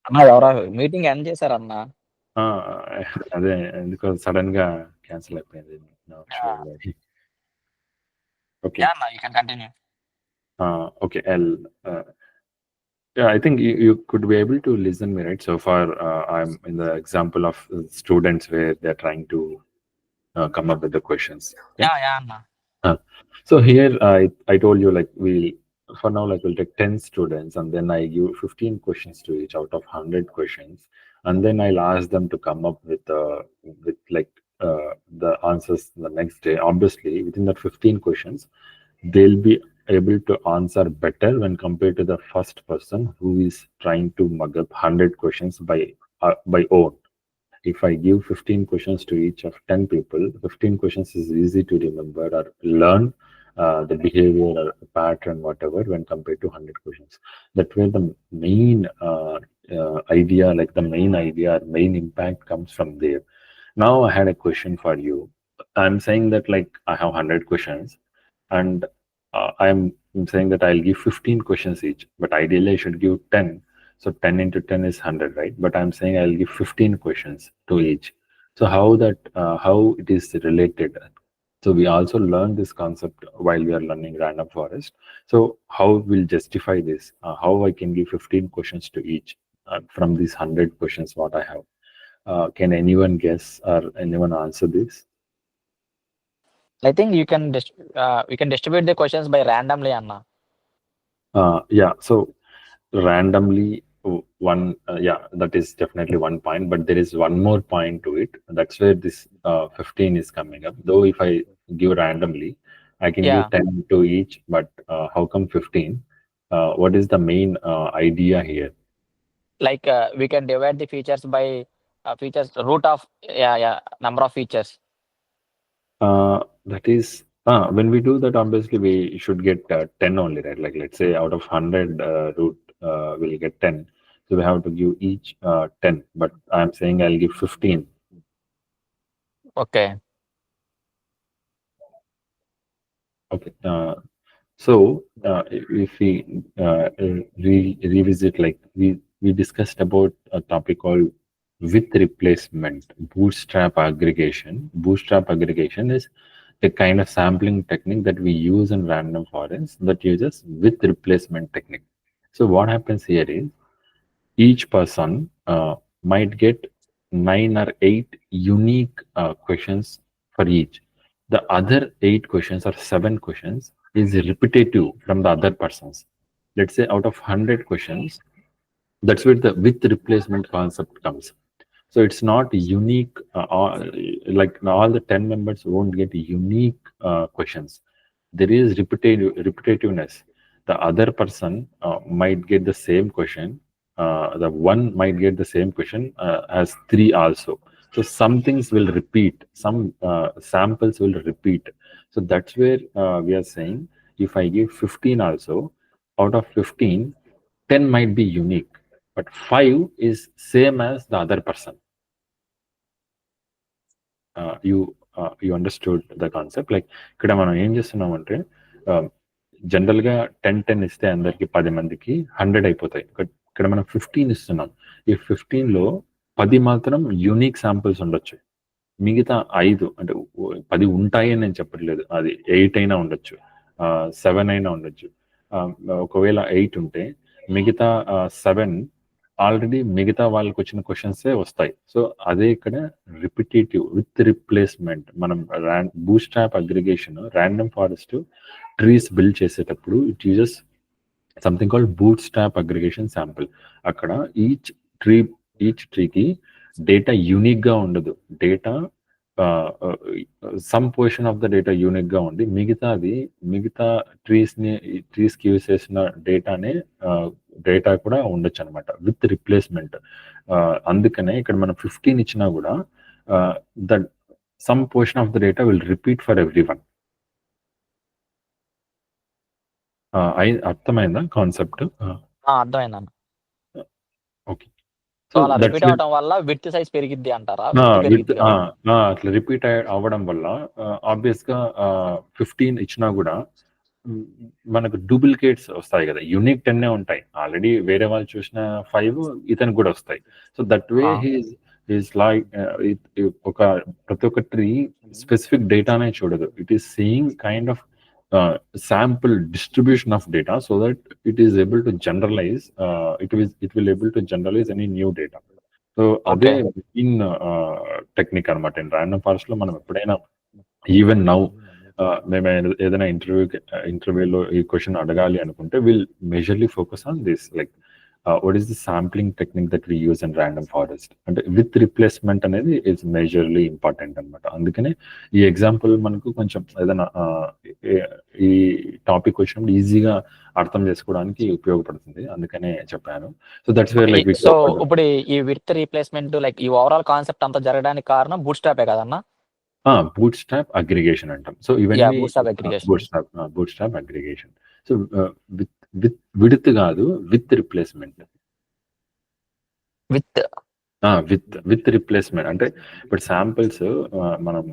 అన్న ఎవరో meeting end చేశారన్న. ఆ! అదే ఎందుకో సడెన్‌గా క్యాన్సిల్ అయిపోయింది. Not sure why. Okay. Yeah! అన్న you can continue. Okay. Uh, yeah, I think you could be able to listen me, right? So far, I'm in the example of students where they're trying to come up with the questions. Okay. Yeah! అన్న. Uh, so here I told you like for now like we'll take 10 students and then I give 15 questions to each out of 100 questions, and then I'll ask them to come up with like the answers the next day. Obviously within that 15 questions they'll be able to answer better when compared to the first person who is trying to mug up 100 questions by own. If I give 15 questions to each of 10 people, 15 questions is easy to remember or learn the behavior or pattern, whatever, when compared to 100 questions. That way, the main idea, like the main idea or main impact comes from there. Now, I had a question for you. I'm saying that like I have 100 questions, and I'm saying that I'll give 15 questions each, but ideally I should give 10. So 10 into 10 is 100, right? But I'm saying I'll give 15 questions to each. So how it is related? So we also learn this concept while we are learning random forest. So how we'll justify this? How I can give 15 questions to each from these 100 questions what I have? Can anyone guess or anyone answer this? I think you can distribute the questions by randomly అన్న. Yeah. So randomly one yeah, that is definitely one point, but there is one more point to it. That's where this 15 is coming up. Though if I give randomly I can give Yeah. 10 to each, but how come 15? What is the main idea here? Like we can divide the features by features root of number of features. That is when we do that, obviously we should get 10 only, right? Like let's say out of 100 root we'll get 10, so we have to give each 10, but I'm saying I'll give 15. Okay. Okay. So if we revisit, like we discussed about a topic called with replacement bootstrap aggregation. Bootstrap aggregation is a kind of sampling technique that we use in random forests that uses with replacement technique. So what happens here is each person might get 9 or 8 unique questions for each. The other 8 questions or 7 questions is repetitive from the other persons. Let's say out of 100 questions, that's where the with replacement concept comes. So it's not unique, like all the 10 members won't get unique questions. There is repetitiveness. The other person might get the same question. The one might get the same question as 3 also. So some things will repeat, some samples will repeat. So that's where we are saying if I give 15 also, out of 15, 10 might be unique, but 5 is same as the other person. You understood the concept. Like ఇక్కడ మనం ఏం చేస్తున్నామంటే జనరల్గా 10 ఇస్తే అందరికి 10 మందికి 100 అయిపోతాయి. ఇక్కడ మనం 15 ఇస్తున్నాం. ఈ 15లో 10 మాత్రం యూనిక్ శాంపిల్స్ ఉండొచ్చు. మిగతా 5 అంటే 10 ఉంటాయి అని నేను చెప్పట్లేదు. అది 8 అయినా ఉండొచ్చు, 7 అయినా ఉండొచ్చు. ఒకవేళ 8 ఉంటే మిగతా 7 ఆల్రెడీ మిగతా వాళ్ళకి వచ్చిన క్వశ్చన్సే వస్తాయి. సో అదే ఇక్కడ రిపిటేటివ్ విత్ రిప్లేస్మెంట్. మనం bootstrap aggregation random forest trees build చేసేటప్పుడు it uses something called bootstrap aggregation sample. అక్కడ ఈచ్ ట్రీకి డేటా యూనిక్ గా ఉండదు. Data some portion of the data unique గా ఉండి మిగతా ట్రీస్కి యూజ్ చేసిన డేటా కూడా ఉండొచ్చు అనమాట విత్ రిప్లేస్మెంట్. అందుకనే ఇక్కడ మనం 15 ఇచ్చినా కూడా the sum portion of the data will repeat for every one. అర్థమైందా కాన్సెప్ట్? అర్థమైందన్న. ఓకే. సో అలా రిపీట్ అవడం వల్ల విడ్త్ సైజ్ పెరిగిద్ది అంటారా? అట్లా రిపీట్ అవ్వడం వల్ల ఆబ్వియస్ గా 15 ఇచ్చినా కూడా మనకు డూప్లికేట్స్ వస్తాయి కదా, యూనిక్ 10 ఉంటాయి ఆల్రెడీ, వేరే వాళ్ళు చూసిన 5 ఇతనికి కూడా వస్తాయి. So that way he's like ఒక ప్రతి ఒక్క ట్రీ స్పెసిఫిక్ డేటానే చూడదు, it is seeing kind of sample distribution of data so that it is able to generalize, it will able to generalize any new data. So అదే in technique అనమాట. In random forest లో మనం ఎప్పుడైనా even now మేము ఏదైనా ఇంటర్వ్యూలో ఈ question అడగాలి అనుకుంటే will majorly focus on this, like what is the sampling technique that we use in random forest. అంటే విత్ రిప్లేస్మెంట్ అనేది ఇస్ మేజర్లీ ఇంపార్టెంట్ అనమాట. అందుకనే ఈ ఎగ్జాంపుల్ మనకు కొంచెం ఏదైనా ఈ టాపిక్ వచ్చినప్పుడు ఈజీగా అర్థం చేసుకోవడానికి ఉపయోగపడుతుంది, అందుకనే చెప్పాను. So that's where like so ఇప్పుడు ఈ విత్ రీప్లేస్మెంట్ లైక్ ఈ ఓవరాల్ కాన్సెప్ట్ అంతా జరగడానికి కారణం బూట్ స్ట్రాపే కదన్నా? బూట్ స్ట్రాప్ అగ్రిగేషన్ అంటాం. సో ఇవన్నీ boot strap aggregation. So with కాదు, విత్ రిప్లేస్మెంట్. విత్ రిప్లేస్మెంట్ అంటే ఇప్పుడు శాంపిల్స్ మనం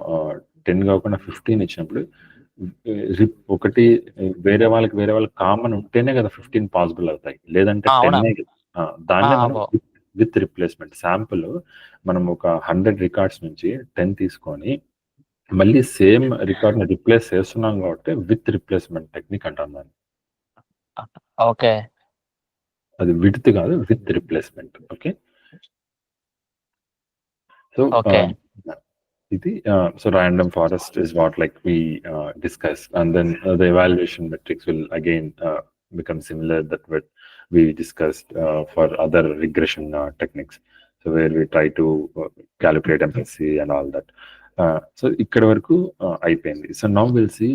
10 కాకుండా 15 ఇచ్చినప్పుడు ఒకటి వేరే వాళ్ళకి కామన్ ఉంటేనే కదా 15 పాసిబుల్ అవుతాయి, లేదంటే 10 దాన్నే మనం విత్ రిప్లేస్మెంట్. శాంపుల్ మనం ఒక 100 రికార్డ్స్ నుంచి 10 తీసుకొని మళ్ళీ సేమ్ రికార్డ్ ని రిప్లేస్ చేస్తున్నాం కాబట్టి విత్ రిప్లేస్మెంట్ టెక్నిక్ అంటాం దాన్ని. ఓకే, అది విత్ కాదు, విత్ రిప్లేస్మెంట్. ఓకే, సో ఇది so random forest is what like we discussed, and then the evaluation metrics will again become similar that what we discussed for other regression techniques, so where we try to calculate MSC and all that. So ikkada varaku అయిపోయింది. So now we'll see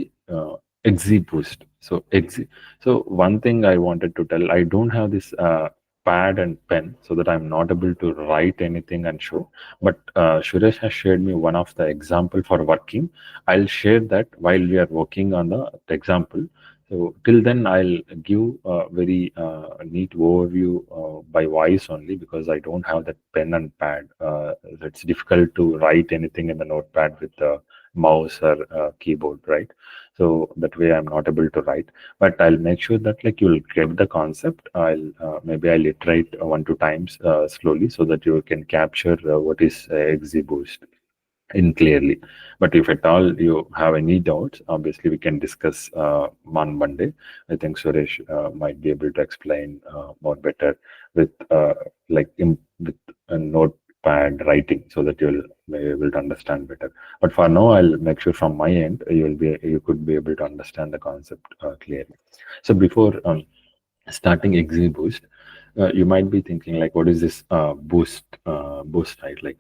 XGBoost. So one thing I wanted to tell, I don't have this pad and pen so that I'm not able to write anything and show, but Suresh has shared me one of the example for working. I'll share that while we are working on the example. So till then I'll give a very neat overview by voice only, because I don't have that pen and pad. It's difficult to write anything in the notepad with the mouse or keyboard, right? So that way I'm not able to write, but I'll make sure that like you'll get the concept. Maybe I'll iterate 1 2 times slowly so that you can capture what is XGBoost in clearly. But if at all you have any doubts, obviously we can discuss on Monday. I think Suresh might be able to explain more better with with a notepad writing, so that you'll be able to understand better. But for now I'll make sure from my end you could be able to understand the concept clearly. So before starting XGBoost, you might be thinking like, what is this boost, right? Like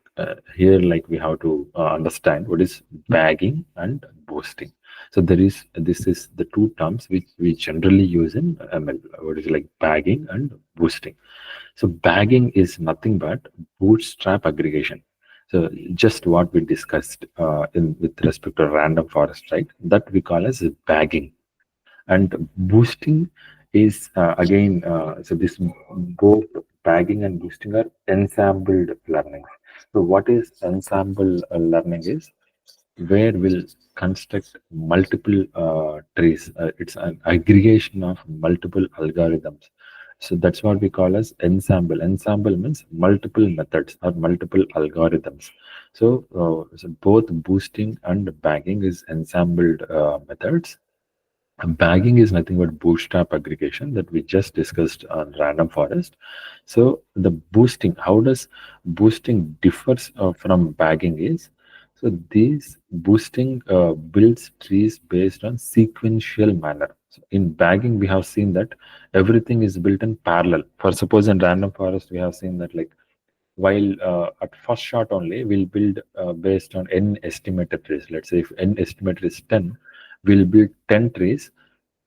here, like we have to understand what is bagging and boosting. So this is the two terms which we generally use in ML. What is like bagging and boosting? So bagging is nothing but bootstrap aggregation. So just what we discussed with respect to random forest, right? That we call as bagging. And boosting is again, so this both bagging and boosting are ensembled learning. So what is ensemble learning is where we'll construct multiple trees. It's an aggregation of multiple algorithms. So that's what we call as ensemble. Ensemble means multiple methods or multiple algorithms. So both boosting and bagging is ensembled methods. Bagging is nothing but bootstrap aggregation that we just discussed on random forest. So the boosting, how does boosting differs from bagging is, so this boosting builds trees based on sequential manner. So in bagging we have seen that everything is built in parallel. For suppose in random forest we have seen that like while at first shot only we'll build based on n estimated trees. Let's say if n estimated is 10, we'll build 10 trees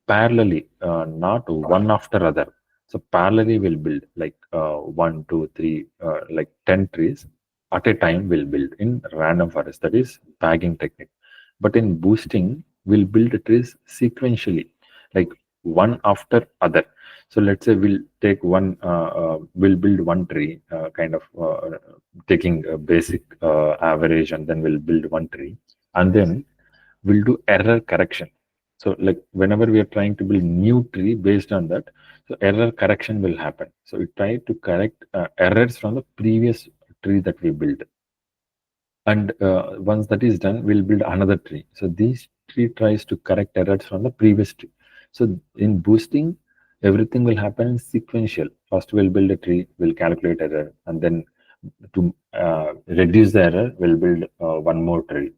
parallelly, not one after other. So parallelly we'll build like 1 2 3 like 10 trees at a time we'll build in random forest. That is bagging technique. But in boosting we'll build trees sequentially, like one after other. So let's say we'll take we'll build one tree, kind of taking a basic average, and then we'll build one tree, and then we'll do error correction. So like whenever we are trying to build new tree based on that, so error correction will happen. So we try to correct errors from the previous tree that we built. And once that is done, we'll build another tree. So this tree tries to correct errors from the previous tree. So in boosting, everything will happen in sequential. First, we'll build a tree, we'll calculate error, and then to reduce the error, we'll build one more tree.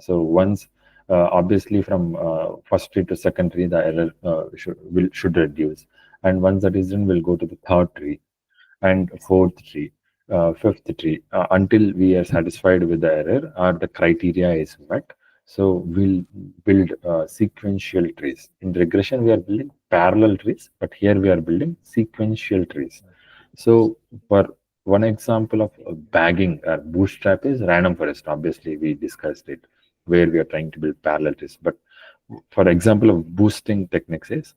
So once, obviously, from first tree to second tree, the error should reduce. And once that is done, we'll go to the third tree and fourth tree, fifth tree, until we are satisfied with the error or the criteria is met. So we'll build sequential trees. In regression, we are building parallel trees, but here we are building sequential trees. So for one example of bagging or bootstrap is random forest. Obviously, we discussed it, where we are trying to build parallel trees. But for example of boosting techniques is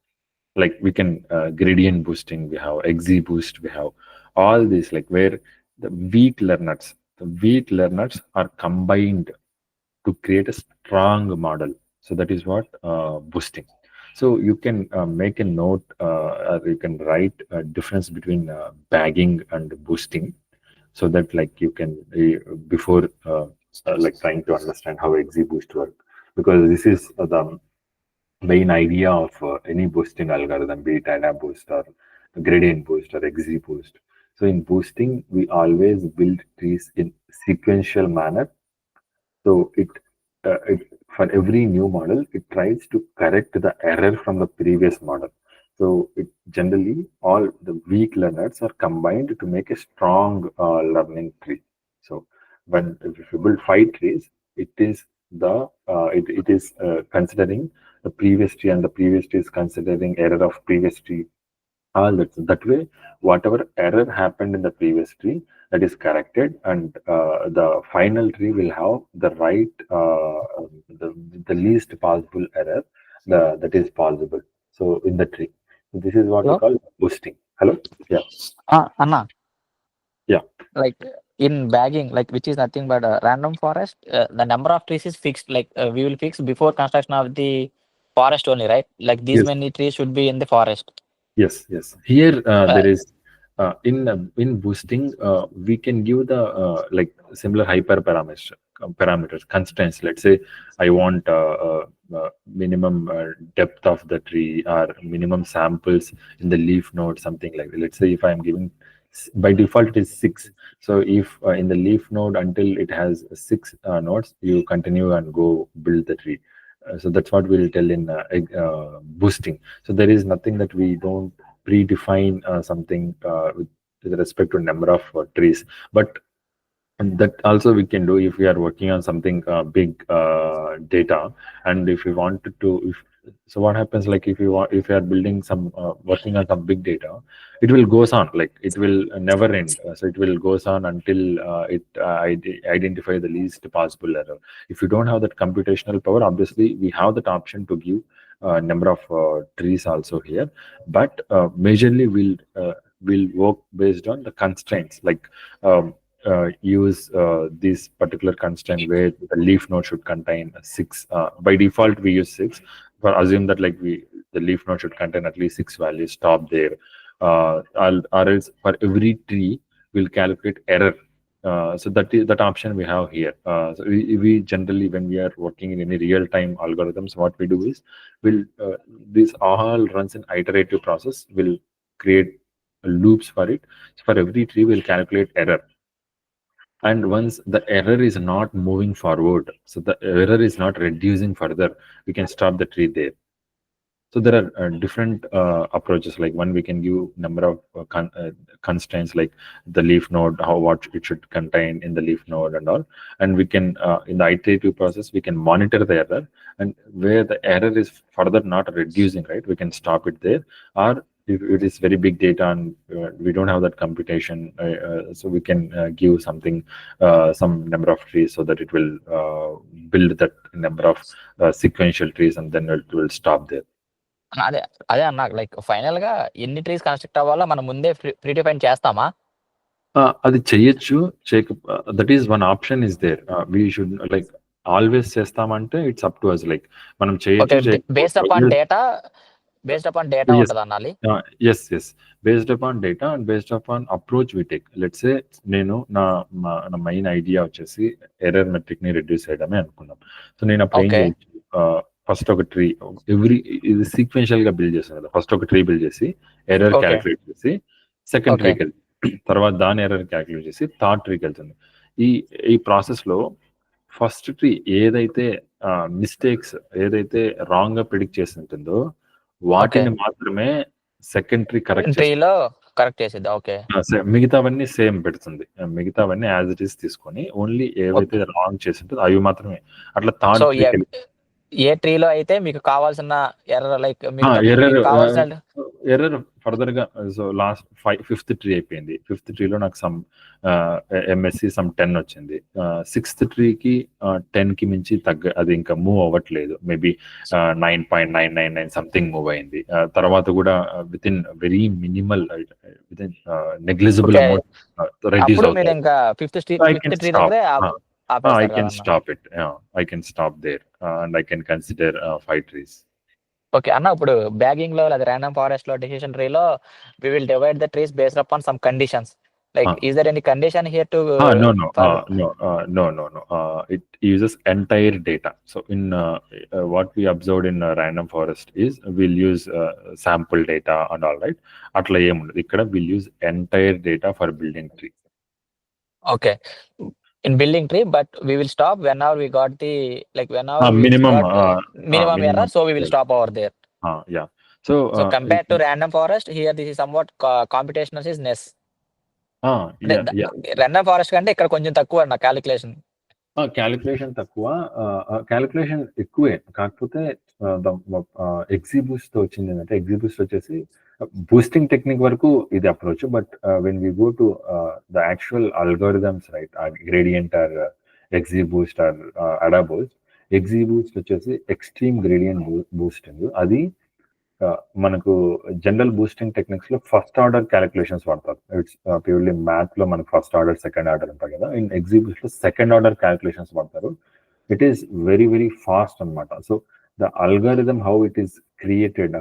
like we can gradient boosting, we have XGBoost, we have all these, like where the weak learners are combined to create a strong model. So that is what boosting. So you can make a note, or you can write a difference between bagging and boosting, so that like you can before like trying to understand how XGBoost work, because this is the main idea of any boosting algorithm, be it AdaBoost or gradient boost or XGBoost. So in boosting, we always build trees in sequential manner. So for every new model, it tries to correct the error from the previous model. So it generally all the weak learners are combined to make a strong learning tree. So when if you build 5 trees, it is it is considering the previous tree, and the previous tree is considering error of previous tree. All that way, whatever error happened in the previous tree, that is corrected, and the final tree will have the right the least possible error that is possible. So in the tree, so this is what we Hello? call boosting. Hello, yeah, Anna, yeah, like in bagging, like which is nothing but a random forest, the number of trees is fixed. Like we will fix before construction of the forest only, right? Like these yes. many trees should be in the forest. Yes, yes. Here Uh, there is in boosting we can give the like similar parameters constraints. Let's say I want minimum depth of the tree or minimum samples in the leaf node, something like that. Let's say if I am giving by default it is 6. So if in the leaf node until it has 6 nodes, you continue and go build the tree. So that's what we'll tell in boosting. So there is nothing that we don't predefine something with respect to number of trees, but that also we can do if we are working on something big data, and if we wanted to. So what happens, like if you are building some working on some big data, it will goes on, like it will never end. So it will goes on until it identify the least possible error. If you don't have that computational power, obviously we have that option to give number of trees also here, but majorly we'll work based on the constraints, like use this particular constraint where the leaf node should contain 6. By default, we use 6. For assume that like the leaf node should contain at least 6 values. Stop there. Or else for every tree, we'll calculate error. So that option we have here. So we generally, when we are working in any real-time algorithms, what we do is this all runs an iterative process. We'll create loops for it. So for every tree, we'll calculate error. And once the error is not moving forward, so the error is not reducing further, we can stop the tree there. So there are different approaches. Like one, we can give number of constraints, like the leaf node, what it should contain in the leaf node and all. And we can in the iterative process, we can monitor the error, and where the error is further not reducing, right, we can stop it there. Or if it is very big data and we don't have that computation, so we can give something some number of trees, so that it will build that number of sequential trees, and then it will stop there. అదే అదే అన్న, like final గా ఎన్ని trees construct అవ్వాలో మనం ముందే predefine చేస్తామా? అది చేయొచ్చు, that is one option is there. We should like always చేస్తామంటే it's up to us. Like మనం ఓకే, చేయొచ్చు బేస్డ్ అపాన్ చేయకపోవచ్చు. Data, based upon data Yes. ఉంటుంది అనాలి. Yes. Based upon data and based upon approach we take. Let's say నేను నా main idea వచ్చేసి error metric ని రిడ్యూస్ చేయడమే అనుకున్నాం. సో నేను అప్పుడు ఏం ఓకే. చేయొచ్చు, ఫస్ట్ ఒక ట్రీ ఇది సీక్వెన్షియల్ గా బిల్డ్ చేస్తాను కదా. ఫస్ట్ ఒక ట్రీ బిల్డ్ చేసి ఎర్రర్ ఓకే. క్యాలిక్యులేట్ చేసి సెకండ్ ఓకే. ట్రీకి వెళ్తుంది, తర్వాత దాని ఎర్రర్ క్యాలిక్యులేట్ చేసి థర్డ్ ట్రీకి వెళ్తుంది. ఈ ప్రాసెస్ లో ఫస్ట్ ట్రీ ఏదైతే మిస్టేక్స్ ఏదైతే రాంగ్ గా ప్రిడిక్ట్ చేసి ఉంటుందో వాటిని మాత్రమే సెకండ్ ట్రీ కరెక్ట్ ట్రీలో కరెక్ట్ చేసేది. ఓకే. మిగతావన్నీ సేమ్ పెడుతుంది. మిగతావన్నీ యాజ్ ఇట్ ఈస్ తీసుకొని ఓన్లీ ఏవైతే రాంగ్ చేసి ఉంటుందో అవి మాత్రమే. అట్లా థర్డ్ ట్రీకి ఏ ట్రీలో అయితే మీకు కావాల్సిన ఎర్రర్, లైక్ ఎర్రర్ ఫర్దర్ గా, సో లాస్ట్ ఫిఫ్త్ ట్రీ అయిపోయింది. ఫిఫ్త్ ట్రీలో నాకు సమ్ ఎంఎస్సి సమ్ 10 వచ్చింది. సిక్స్త్ ట్రీకి 10 కి మించి అది ఇంకా మూవ్ అవ్వట్లేదు. మేబీ 9.999 సంథింగ్ మూవ్ అయింది. తర్వాత కూడా with in very minimal, with in negligible amount reduce అవుతుంది. I can stop it. I can stop there and I can consider 5 trees. Okay అన్న, ఇప్పుడు బ్యాగింగ్ లో లేదా ర్యాండమ్ ఫారెస్ట్ లో డెసిషన్ ట్రీ లో we will divide the trees based upon some conditions. Like, is there any condition here to? No. It uses entire data. So in what we observed in random forest is we'll use sample data and all, right? Atla em undadu. Ikkada we'll use entire data for building tree. Okay. In building tree, but we will stop whenever we got the, like, whenever minimum error, so we will stop over there. Yeah. So compared to random forest, here this is somewhat computational is less. Random forest కంటే ఇక్కడ కొంచెం తక్కువ అన్న calculation. Calculation ఎక్కువే, కాకపోతే ఎగ్జిబూస్ట్ తో వచ్చింది ఏంటంటే, ఎగ్జిబూస్ట్ వచ్చేసి బూస్టింగ్ టెక్నిక్ వరకు ఇది approach. But when we go to the actual algorithms, right, gradient or XGBoost or AdaBoost. XGBoost వచ్చేసి ఎక్స్ట్రీమ్ గ్రేడియంట్ బూస్టింగ్. అది మనకు జనరల్ బూస్టింగ్ టెక్నిక్స్ లో ఫస్ట్ ఆర్డర్ క్యాలిక్యులేషన్స్ వాడతారు. ఇట్స్ ప్యూర్లీ మ్యాథ్ లో మనకు ఫస్ట్ ఆర్డర్ సెకండ్ ఆర్డర్ ఉంటాయి కదా. In XGBoost లో సెకండ్ ఆర్డర్ క్యాలిక్యులేషన్స్ వాడతారు. It is very very fast అనమాట. So the algorithm how it is created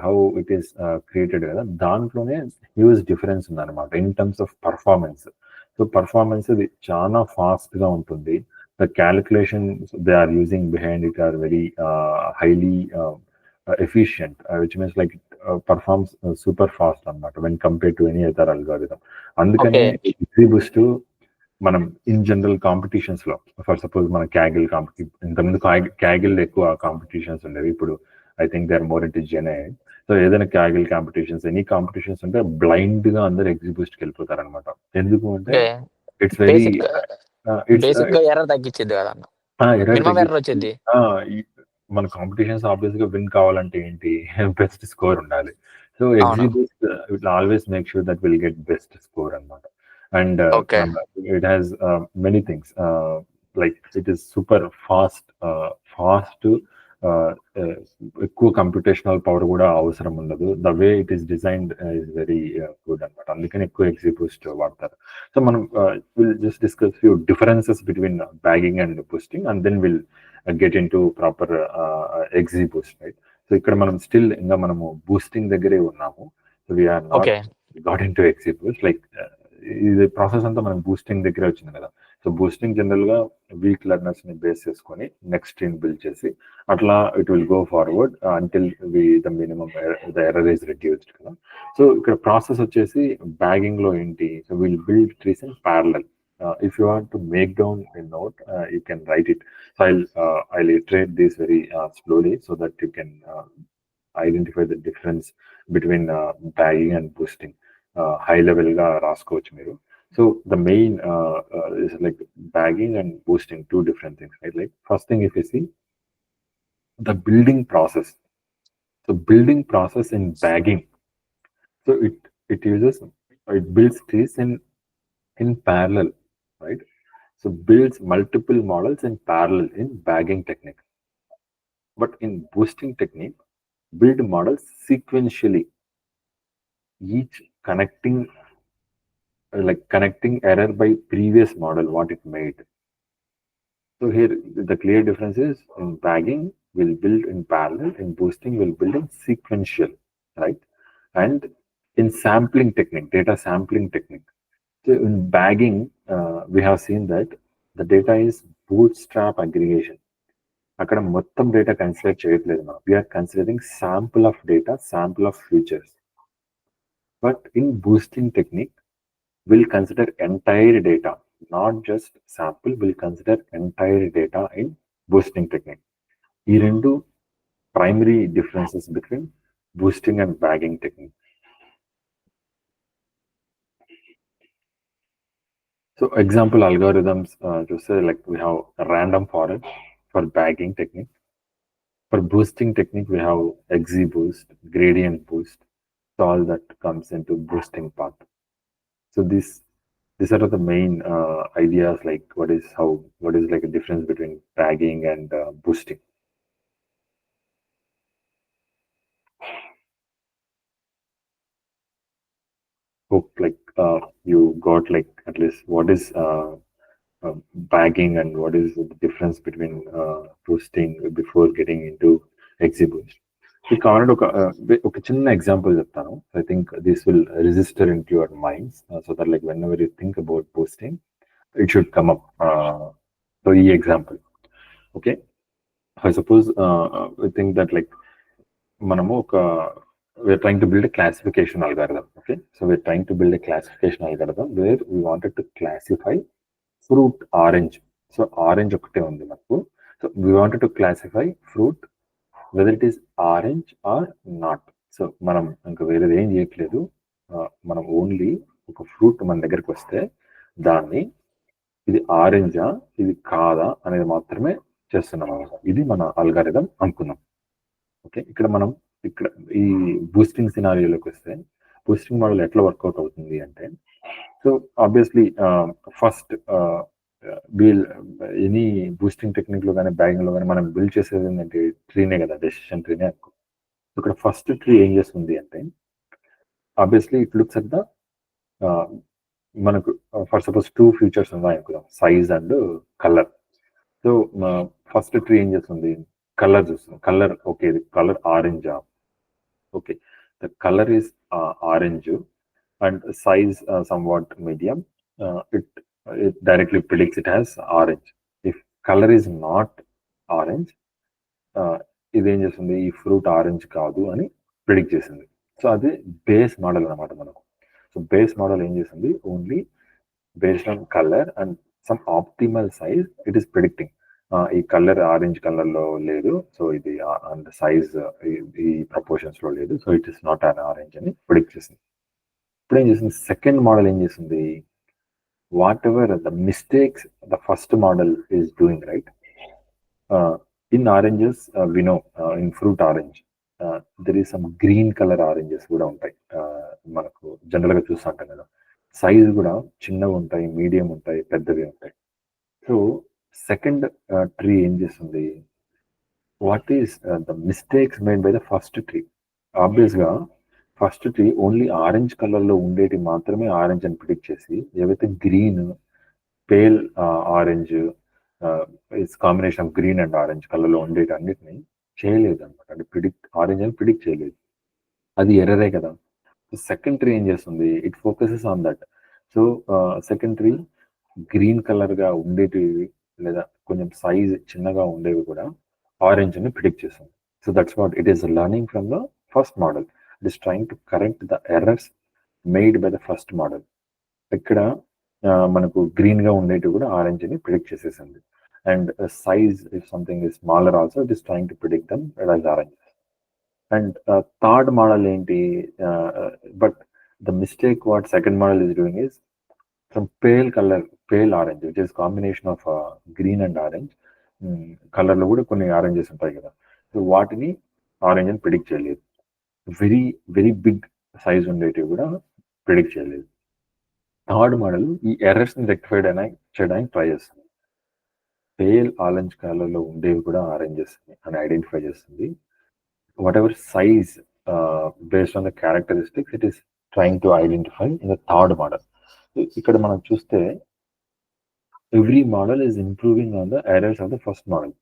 కదా, దాంట్లోనే హ్యూజ్ డిఫరెన్స్ ఉందన్నమాట in terms of performance. So performance ఇది చాలా ఫాస్ట్ గా ఉంటుంది. The calculations they are using behind it are very highly efficient, which means like performs super fast అన్నమాట when compared to any other algorithm. అందుకనే XGBoost మనం in general competitions లో, for suppose మన Kaggle ఇంతకుముందు Kaggle ఎక్కువ competitions ఉండేవి. ఇప్పుడు I think they are more into gen. So ఏదైనా క్యాగిల్ కాంపిటీషన్స్, ఎనీ కాంపిటీషన్స్ ఉంటే బ్లైండ్ గా అందరు ఎగ్జిబూస్ట్ కి వెళ్ళిపోతారు అనమాట. ఎందుకు అంటే ఇట్స్ వెరీ ఎర్రర్ తగ్గించింది కదా, మన కాంపిటీషన్స్ ఆబ్వియస్ గా విన్ కావాలంటే ఏంటి, బెస్ట్ స్కోర్ ఉండాలి. So XGBoost it always make sure that will get best score అన్నమాట. And it has many things, like it is super fast. ఎక్కువ కంప్యూటేషనల్ పవర్ కూడా అవసరం ఉండదు. The way it is designed is very good అనమాట. అందుకని ఎక్కువ XGBoost వాడతారు. So మనం will just discuss few differences between bagging and boosting and then will get into proper XGBoost, right? So ఇక్కడ మనం స్టిల్ ఇంకా మనము బూస్టింగ్ దగ్గరే ఉన్నాము. So we are not got into XGBoost. Like ఇది ప్రాసెస్ అంతా మనం బూస్టింగ్ దగ్గరే వచ్చింది కదా. సో బూస్టింగ్ జనరల్ గా వీక్ లెర్నర్స్ ని బేస్ చేసుకొని నెక్స్ట్ ట్రీని బిల్డ్ చేసి అట్లా it will go forward until the minimum the error is reduced కదా. సో ఇక్కడ ప్రాసెస్ వచ్చేసి బ్యాగింగ్ లో ఏంటి, so will build trees in parallel. If you want to make down a note, you can write it. So I'll iterate this very slowly so that you can identify the difference between bagging and boosting. High level ga raskochu meeru. So the main is like bagging and boosting, two different things, right? Like first thing, if you see the building process. So building process in bagging, so it builds trees in parallel, right? So builds multiple models in parallel in bagging technique. But in boosting technique, build models sequentially, each connecting error by previous model what it made. So here the clear difference is in bagging will build in parallel, in boosting will build in sequential, right? And in sampling technique, data sampling technique. So in bagging, we have seen that the data is bootstrap aggregation. అక్కడ మొత్తం data consider చేయట్లేదు మనం. We're considering sample of data, sample of features. But in boosting technique will consider entire data, not just sample, will consider entire data in boosting technique. ఈ రెండు primary differences between boosting and bagging technique. So example algorithms, to say like we have a random forest for bagging technique. For boosting technique, we have XGBoost, gradient boost, so all that comes into boosting part. So these are the main ideas, like what is like a difference between bagging and boosting. Hope like you got like at least what is bagging and what is the difference between boosting before getting into XGBoost. మీకు కావాలంటే ఒక చిన్న example చెప్తాను. I think this will register into your minds so that like whenever you think about boosting it should come up. So ఈ example okay, I suppose I think that like మనము ఒక we're trying to build a classification algorithm. Okay, so we're trying to build a classification algorithm where we wanted to classify fruit orange. So orange ఒకటే ఉంది మనకు. So we wanted to classify fruit whether it is orange or not. So మనం ఇంకా వేరేది ఏం చేయట్లేదు, మనం only ఒక ఫ్రూట్ మన దగ్గరికి వస్తే దాన్ని ఇది ఆరెంజా ఇది కాదా అనేది మాత్రమే చేస్తున్నాం అనమాట. ఇది మన అల్గారిథం అనుకున్నాం. ఓకే, ఇక్కడ ఈ బూస్టింగ్ సినారియోలోకి వస్తే బూస్టింగ్ మోడల్ ఎట్లా వర్కౌట్ అవుతుంది అంటే, so obviously first any boosting technique లో కానీ బ్యాగింగ్ లో కానీ మనం బిల్డ్ చేసేది ఏంటంటే ట్రీనే కదా, డెసిషన్ ట్రీనే అనుకో. ఇక్కడ ఫస్ట్ ట్రీ ఏం చేస్తుంది అంటే obviously it looks at the మనకు ఫర్ సపోజ్ 2 ఫీచర్స్ ఉన్నాయి అనుకుందాం, size and colour. So first tree ఏం చేస్తుంది, కలర్ చూస్తుంది. కలర్ ఓకే, ఇది colour ఆరెంజా, okay, the color is orange and size somewhat medium. It directly predicts it as orange. If color is not orange, ఇదేం చేస్తుంది, ఈ fruit orange కాదు అని predict చేసింది. సో అది బేస్ మోడల్ అనమాట మనకు. సో బేస్ మోడల్ ఏం చేస్తుంది, only based on colour and some optimal size it is predicting. ఈ కలర్ ఆరెంజ్ కలర్ లో లేదు, సో ఇది అండ్ సైజ్ ఈ ప్రపోర్షన్స్ లో లేదు, so it is not an orange అని ప్రిడిక్ట్ చేసింది. ఇప్పుడు ఏం చేసింది, సెకండ్ మోడల్ ఏం చేసింది, whatever the mistakes the first model is doing, right? In oranges we know in fruit orange there is some green colour oranges కూడా ఉంటాయి, మనకు జనరల్ గా చూస్తుంటాం కదా. సైజ్ కూడా చిన్నగా ఉంటాయి, మీడియం ఉంటాయి, పెద్దవి ఉంటాయి. సో సెకండ్ ట్రీ ఏం చేస్తుంది, what is the mistakes made by the first tree? Obvious గా first tree only orange colour లో ఉండేటి మాత్రమే ఆరెంజ్ అని ప్రిడిక్ట్ చేసి, ఏవైతే green, pale orange, it's combination of green and orange colour లో ఉండేటి అన్నిటిని చేయలేదు అనమాట. అంటే ఆరెంజ్ అని ప్రిడిక్ట్ చేయలేదు, అది ఎర్రరే కదా. సెకండ్ ట్రీ ఏం చేస్తుంది, it focuses on that. So second tree green colour గా ఉండేటివి లేదా కొంచెం సైజ్ చిన్నగా ఉండేవి కూడా ఆరెంజ్ అని ప్రిడిక్ట్ చేస్తుంది. So that's what it is learning from the first model. It is trying to correct the errors made by the first model. ఇక్కడ మనకు గ్రీన్ గా ఉండేటివి కూడా ఆరెంజ్ అని ప్రిడిక్ట్ చేసేసింది. And size if something is smaller also it is trying to predict them as orange. And third model ఏంటి, but the mistake what second model is doing is some pale orange, which is combination of green and orange. Colour లో కూడా కొన్ని oranges ఉంటాయి కదా, so వాటిని orange అని predict చేయలేదు. Very very big size ఉండేటివి కూడా ప్రిడిక్ట్ చేయలేదు. థర్డ్ మోడల్ ఈ ఎర్రర్స్ ని రెక్టిఫైడ్ చేయడానికి ట్రై చేస్తుంది. పేల్ ఆరెంజ్ కలర్ లో ఉండేవి కూడా ఆరెంజెస్ అని ఐడెంటిఫై చేస్తుంది. What ever size based on the characteristics it is trying to identify in the third model. ఇక్కడ మనం చూస్తే every model is improving on the errors of the first model.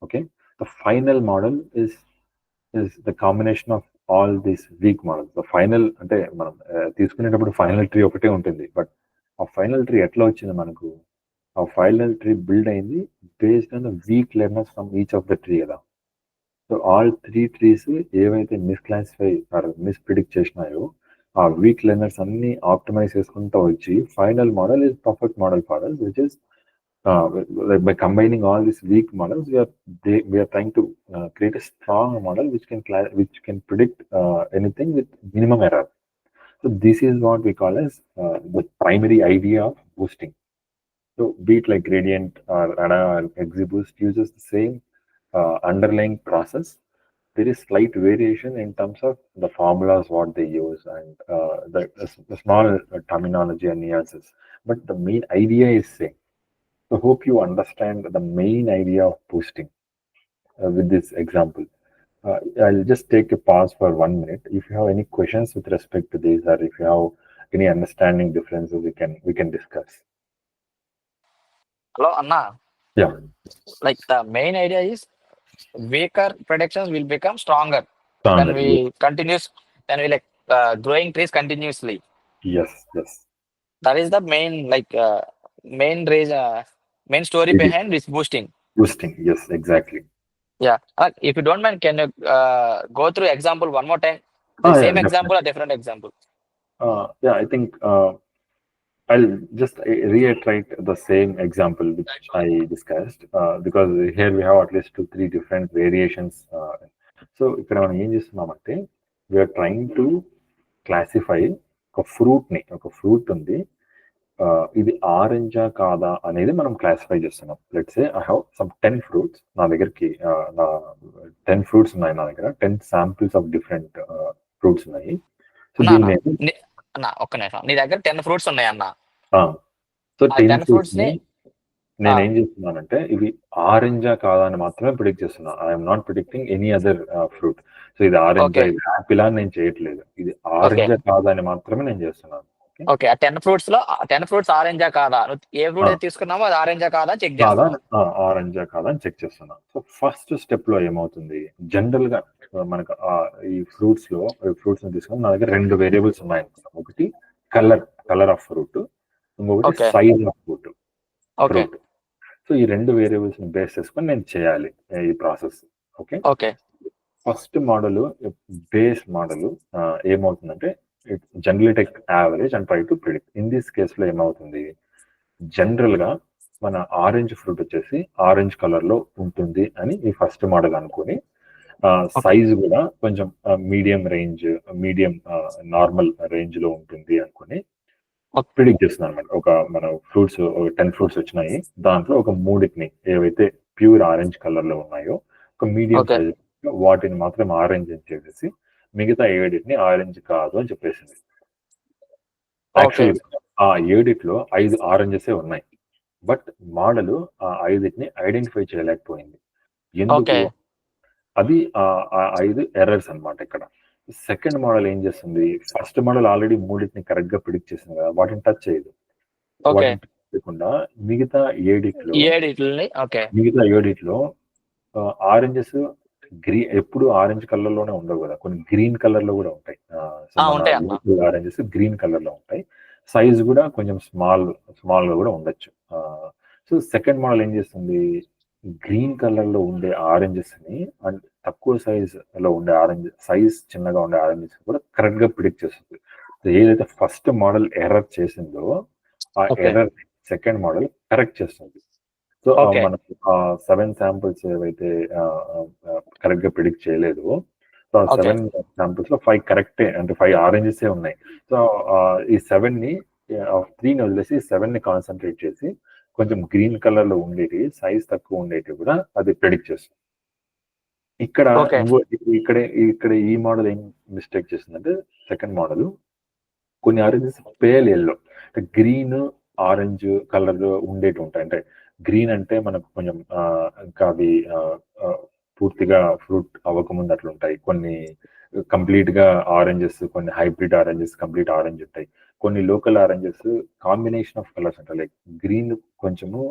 Okay, the final model is the combination of all these weak models. The final అంటే మనం తీసుకునేటప్పుడు final tree ఒకటే ఉంటుంది, but ఆ final tree ఎట్లా వచ్చింది మనకు? ఆ ఫైనల్ ట్రీ బిల్డ్ అయింది based on the week learners from each of the tree కదా. సో ఆల్ 3 ట్రీస్ ఏవైతే మిస్క్లాసిఫై ఆర్ మిస్ప్రిడిక్ట్ చేసినాయో ఆ వీక్ లెర్నర్స్ అన్ని ఆప్టిమైజ్ చేసుకుంటూ వచ్చి final model is perfect model for us, which is by combining all these weak models, we are trying to create a strong model which can predict anything with minimum error. So this is what we call as the primary idea of boosting. So be it like gradient or ADA or XGBoost uses the same underlying process. There is slight variation in terms of the formulas what they use and the small terminology and nuances, but the main idea is same. So hope you understand the main idea of boosting with this example. I'll just take a pause for 1 minute. If you have any questions with respect to this, or if you have any understanding differences, we can discuss. Hello, Anna. Yeah. Like the main idea is weaker predictions will become stronger when Standard. we continues, when we like growing trees continuously. Yes. Yes. That is the main main reason, main story It is behind this boosting. boosting. Yes. Exactly. Yeah. If you don't mind, can you go through example one more time? The Yeah, same example definitely. or different example? Yeah, I think I'll just reiterate the same example which I discussed, because here we have at least 2-3 different variations. So ఇక్కడ మనం ఏం చేస్తున్నామంటే we are trying to classify ఒక fruit ఉంది, ఇది ఆరెంజా కాదా అనేది మనం క్లాసిఫై చేస్తున్నాం. Let's say I have some 10 fruits నా దగ్గరికి, నా 10 ఫ్రూట్స్ ఉన్నాయి నా దగ్గర, 10 శాంపిల్స్ ఆఫ్ డిఫరెంట్ ఫ్రూట్స్ ఉన్నాయి. సో దీన్ని అన్న ఒక్క నిమిషం, నీ దగ్గర 10 ఫ్రూట్స్ ఉన్నాయి అన్న. సో 10 ఫ్రూట్స్ ని నేను ఏం చేస్తున్నానంటే ఇవి ఆరెంజా కాదా అని మాత్రమే ప్రిడిక్ట్ చేస్తున్నా. I'm not predicting any other fruit. So ఇది ఆరెంజా, ఇది యాపిల్ అని నేను చేయట్లేదు, ఇది ఆరెంజా కాదా అని మాత్రమే నేను చేస్తున్నాను. ఓకే, ఆ 10 ఫ్రూట్స్ లో 10 ఫ్రూట్స్ ఆరెంజా కాదా, ఏ ఫ్రూట్ అయితే తీసుకున్నామో అది ఆరెంజా కాదా చెక్ చేస్తాను. ఆరెంజా కాదా అని చెక్ చేస్తున్నా. సో ఫస్ట్ స్టెప్ లో ఏమవుతుంది, జనరల్ గా మనకు ఈ ఫ్రూట్స్ ని తీసుకుని నా దగ్గర 2 వేరియబుల్స్ ఉన్నాయి అనుకున్నాం. ఒకటి కలర్ ఆఫ్ ఫ్రూట్, ఇంకొకటి సైజ్ ఆఫ్ ఫ్రూట్. సో ఈ 2 వేరియబుల్స్ ని బేస్ చేసుకొని నేను చేయాలి ఈ process. Okay, first model base model ఏమవుతుందంటే it generally take average and try to predict. In this case లో ఏమవుతుంది, జనరల్ గా మన ఆరెంజ్ ఫ్రూట్ వచ్చేసి ఆరెంజ్ కలర్ లో ఉంటుంది అని ఈ ఫస్ట్ మోడల్ అనుకుని, సైజ్ కూడా కొంచెం మీడియం నార్మల్ రేంజ్ లో ఉంటుంది అనుకుని ప్రిడిక్ట్ చేస్తున్నాను అనమాట. ఒక మన ఫ్రూట్స్ 10 ఫ్రూట్స్ వచ్చినాయి, దాంట్లో ఒక 3 ఏవైతే ప్యూర్ ఆరెంజ్ కలర్ లో ఉన్నాయో ఒక మీడియం సైజ్ వాటిని మాత్రం ఆరెంజ్ అని చెప్పేసి మిగతా 7 ఆరెంజ్ కాదు అని చెప్పేసింది. యాక్చువల్ ఆ 7 5 ఆరెంజెస్ ఉన్నాయి, బట్ మోడల్ ఆ 5 ఐడెంటిఫై చేయలేకపోయింది. ఎందుకు? అది 5 ఎర్రర్స్ అనమాట. ఇక్కడ సెకండ్ మోడల్ ఏం చేస్తుంది, ఫస్ట్ మోడల్ ఆల్రెడీ 3 కరెక్ట్ గా ప్రిడిక్ట్ చేసింది కదా, వాటిని టచ్ చేయదు. వాటిని టచ్ చేయకుండా మిగతా 7 ఆరెంజెస్ ఎప్పుడు ఆరెంజ్ కలర్ లోనే ఉండవు కదా, కొన్ని గ్రీన్ కలర్ లో కూడా ఉంటాయి. ఆరెంజెస్ గ్రీన్ కలర్ లో ఉంటాయి, సైజ్ కూడా కొంచెం స్మాల్ గా కూడా ఉండొచ్చు. సో సెకండ్ మోడల్ ఏం చేస్తుంది, గ్రీన్ కలర్ లో ఉండే ఆరెంజెస్ ని అండ్ తక్కువ సైజ్ లో ఉండే సైజ్ చిన్నగా ఉండే ఆరెంజెస్ కూడా కరెక్ట్ గా ప్రిడిక్ట్ చేస్తుంది. ఏదైతే ఫస్ట్ మోడల్ ఎర్రర్ చేసిందో ఆ ఎర్రర్ సెకండ్ మోడల్ కరెక్ట్ చేస్తుంది. సో మనకు 7 శాంపిల్స్ ఏవైతే కరెక్ట్ గా ప్రిడిక్ట్ చేయలేదు, సో ఆ 7 శాంపిల్స్ లో 5 కరెక్టే, అంటే 5 ఆరెంజెస్ ఉన్నాయి. సో ఈ 7 ని 3 వదిలేసి 7 ని కాన్సన్ట్రేట్ చేసి కొంచెం గ్రీన్ కలర్ లో ఉండేటి, సైజ్ తక్కువ ఉండేటి కూడా అది ప్రిడిక్ట్ చేస్తుంది. ఇక్కడ ఈ మోడల్ ఏం మిస్టేక్ చేస్తుందంటే, సెకండ్ మోడల్ కొన్ని ఆరెంజెస్ పేల్ ఎల్లో, అంటే గ్రీన్ ఆరెంజ్ కలర్ ఉండేటి ఉంటాయి. అంటే గ్రీన్ అంటే మనకు కొంచెం ఇంకా అవి పూర్తిగా ఫ్రూట్ అవ్వకముందు అట్లా ఉంటాయి. కొన్ని కంప్లీట్ గా ఆరెంజెస్, కొన్ని హైబ్రిడ్ ఆరెంజెస్ కంప్లీట్ ఆరెంజ్ ఉంటాయి, కొన్ని local oranges combination of colours ఉంటాయి, లైక్ గ్రీన్ కొంచెము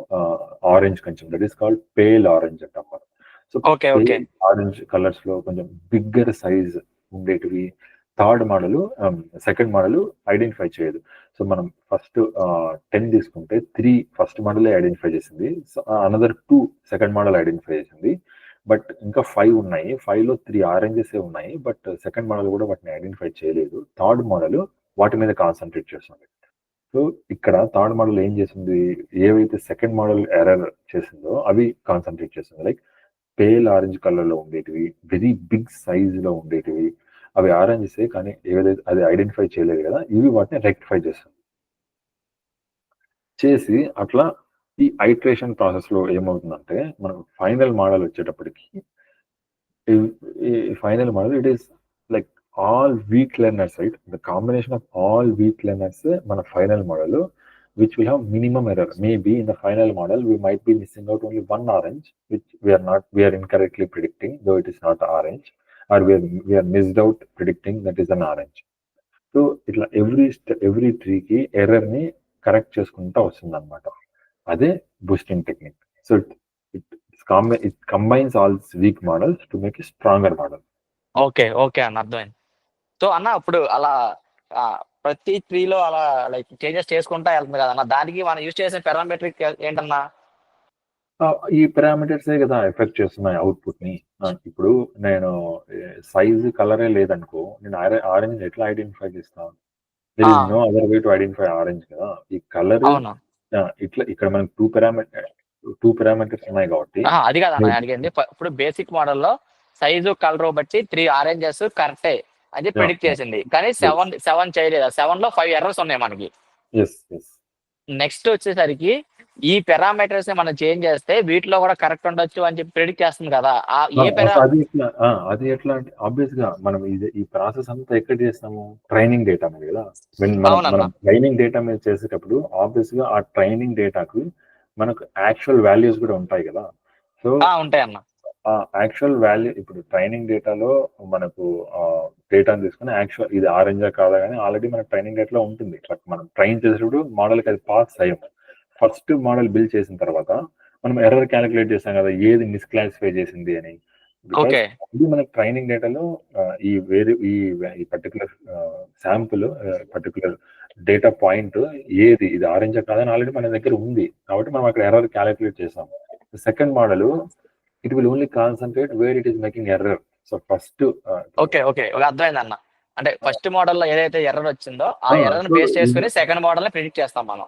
ఆరెంజ్ కొంచెం, that is called pale orange అంటాం మనం. So okay okay pale orange colours లో కొంచెం బిగ్గర్ సైజ్ ఉండేటివి third model, second model identify చేయదు. సో మనం ఫస్ట్ 10 తీసుకుంటే 3 ఫస్ట్ మోడల్ ఐడెంటిఫై చేసింది, అనదర్ 2 సెకండ్ మోడల్ ఐడెంటిఫై చేసింది, బట్ ఇంకా 5 ఉన్నాయి, 5 లో 3 ఆరెంజెస్ ఉన్నాయి, బట్ సెకండ్ మోడల్ కూడా వాటిని ఐడెంటిఫై చేయలేదు. థర్డ్ మోడల్ వాటి మీద కాన్సన్ట్రేట్ చేస్తుంది. సో ఇక్కడ థర్డ్ మోడల్ ఏం చేసింది, ఏవైతే సెకండ్ మోడల్ ఎర్రర్ చేసిందో అవి కాన్సన్ట్రేట్ చేస్తుంది, లైక్ పేల్ ఆరెంజ్ కలర్ లో ఉండేటివి, వెరీ బిగ్ సైజ్ లో ఉండేటివి, అవి ఆరెంజెస్ కానీ ఏదైతే అది ఐడెంటిఫై చేయలేదు కదా, ఇవి వాటిని రెక్టిఫై చేస్తుంది. చేసి అట్లా ఈ ఐట్రేషన్ ప్రాసెస్ లో ఏమవుతుందంటే మనకు ఫైనల్ మోడల్ వచ్చేటప్పటికి, ఈ final model it is like all weak learners, right, the combination of all weak learners మన final model, which will have minimum error. Maybe in the final model we might be missing out only one orange, which we are incorrectly predicting, though it is not orange, or we are missed out predicting that is an orange. So itla every tree ki error ni correct చేసుకుంటా వస్తుంది అనమాట. అదే boosting technique. So it combines all weak models to make a stronger model. Okay okay అన్న, అర్థమైంది. So అన్న ఇప్పుడు అలా ప్రతి ట్రీలో అలా లైక్ చేంజెస్ చేసుకుంటా వెళ్తుంది కదన్న, దానికి మనం యూజ్ చేసిన పారామెట్రిక్ ఏంటన్నా? ఈ పారామీటర్సే కదా ఎఫెక్ట్ చేస్తున్నాయి అవుట్పుట్ ని. ఇప్పుడు నేను సైజ్ కలరే లేదనుకో, నేను ఆరెంజ్ ఎట్లా ఐడెంటిఫై చేస్తాను? There is no other way to identify orange కదా. ఈ కలర్ ఇట్లా ఇక్కడ మనకు టూ పారామీటర్స్ ఉన్నాయి కాబట్టి. అది కాదన్న అడిగింది, ఇప్పుడు బేసిక్ మోడల్లో సైజు కలర్ బట్టి 3 ఆరెంజెస్ కరెక్టే అది ప్రిడిక్ట్ చేసింది, కానీ 7 చేయలేదు. 7 లో 5 ఎర్రర్స్ ఉన్నాయి మనకి. నెక్స్ట్ వచ్చేసరికి ఈ పారామీటర్స్ ని మనం చేంజ్ చేస్తే వీటిలో కూడా కరెక్ట్ ఉండొచ్చు అని చెప్పి ప్రిడిక్ట్ చేస్తుంది కదా. అది ఎట్లా అంటే ఆబ్వియస్ గా మనం ఈ ప్రాసెస్ అంతా ఎక్కడ చేస్తాము, ట్రైనింగ్ డేటా మీద కదా. మనం ట్రైనింగ్ డేటా మీద చేసేటప్పుడు ఆబ్వియస్ గా ఆ ట్రైనింగ్ డేటాకు మనకు యాక్చువల్ వాల్యూస్ కూడా ఉంటాయి కదా. సో ఉంటాయి అన్న. ఆ యాక్చువల్ వాల్యూ ఇప్పుడు ట్రైనింగ్ డేటాలో మనకు డేటాను తీసుకుని యాక్చువల్ ఇది ఆరెంజా కాదా కానీ ఆల్రెడీ మన ట్రైనింగ్ డేటాలో ఉంటుంది. బట్ మనం ట్రైన్ చేసేటప్పుడు మోడల్కి అది పాస్ అయ్యాము. ఫస్ట్ మోడల్ బిల్డ్ చేసిన తర్వాత మనం ఎర్రర్ క్యాలిక్యులేట్ చేస్తాం కదా, ఏది మిస్క్లాసిఫై చేసింది అని. ఇది మనకి ట్రైనింగ్ డేటాలో ఈ particular sample particular data point ఏది ఇది ఆరెంజా కాదని ఆల్రెడీ మన దగ్గర ఉంది కాబట్టి మనం అక్కడ ఎర్రర్ క్యాలిక్యులేట్ చేసాం. Second model it will only concentrate where it is making error. So first okay అర్థమైంది అన్న. అంటే ఫస్ట్ మోడల్ లో ఏదైతే ఎర్రర్ వచ్చిందో ఆ ఎర్రర్ ని బేస్ చేసుకుని సెకండ్ మోడల్ ని ప్రిడిక్ట్ చేస్తాం మనం.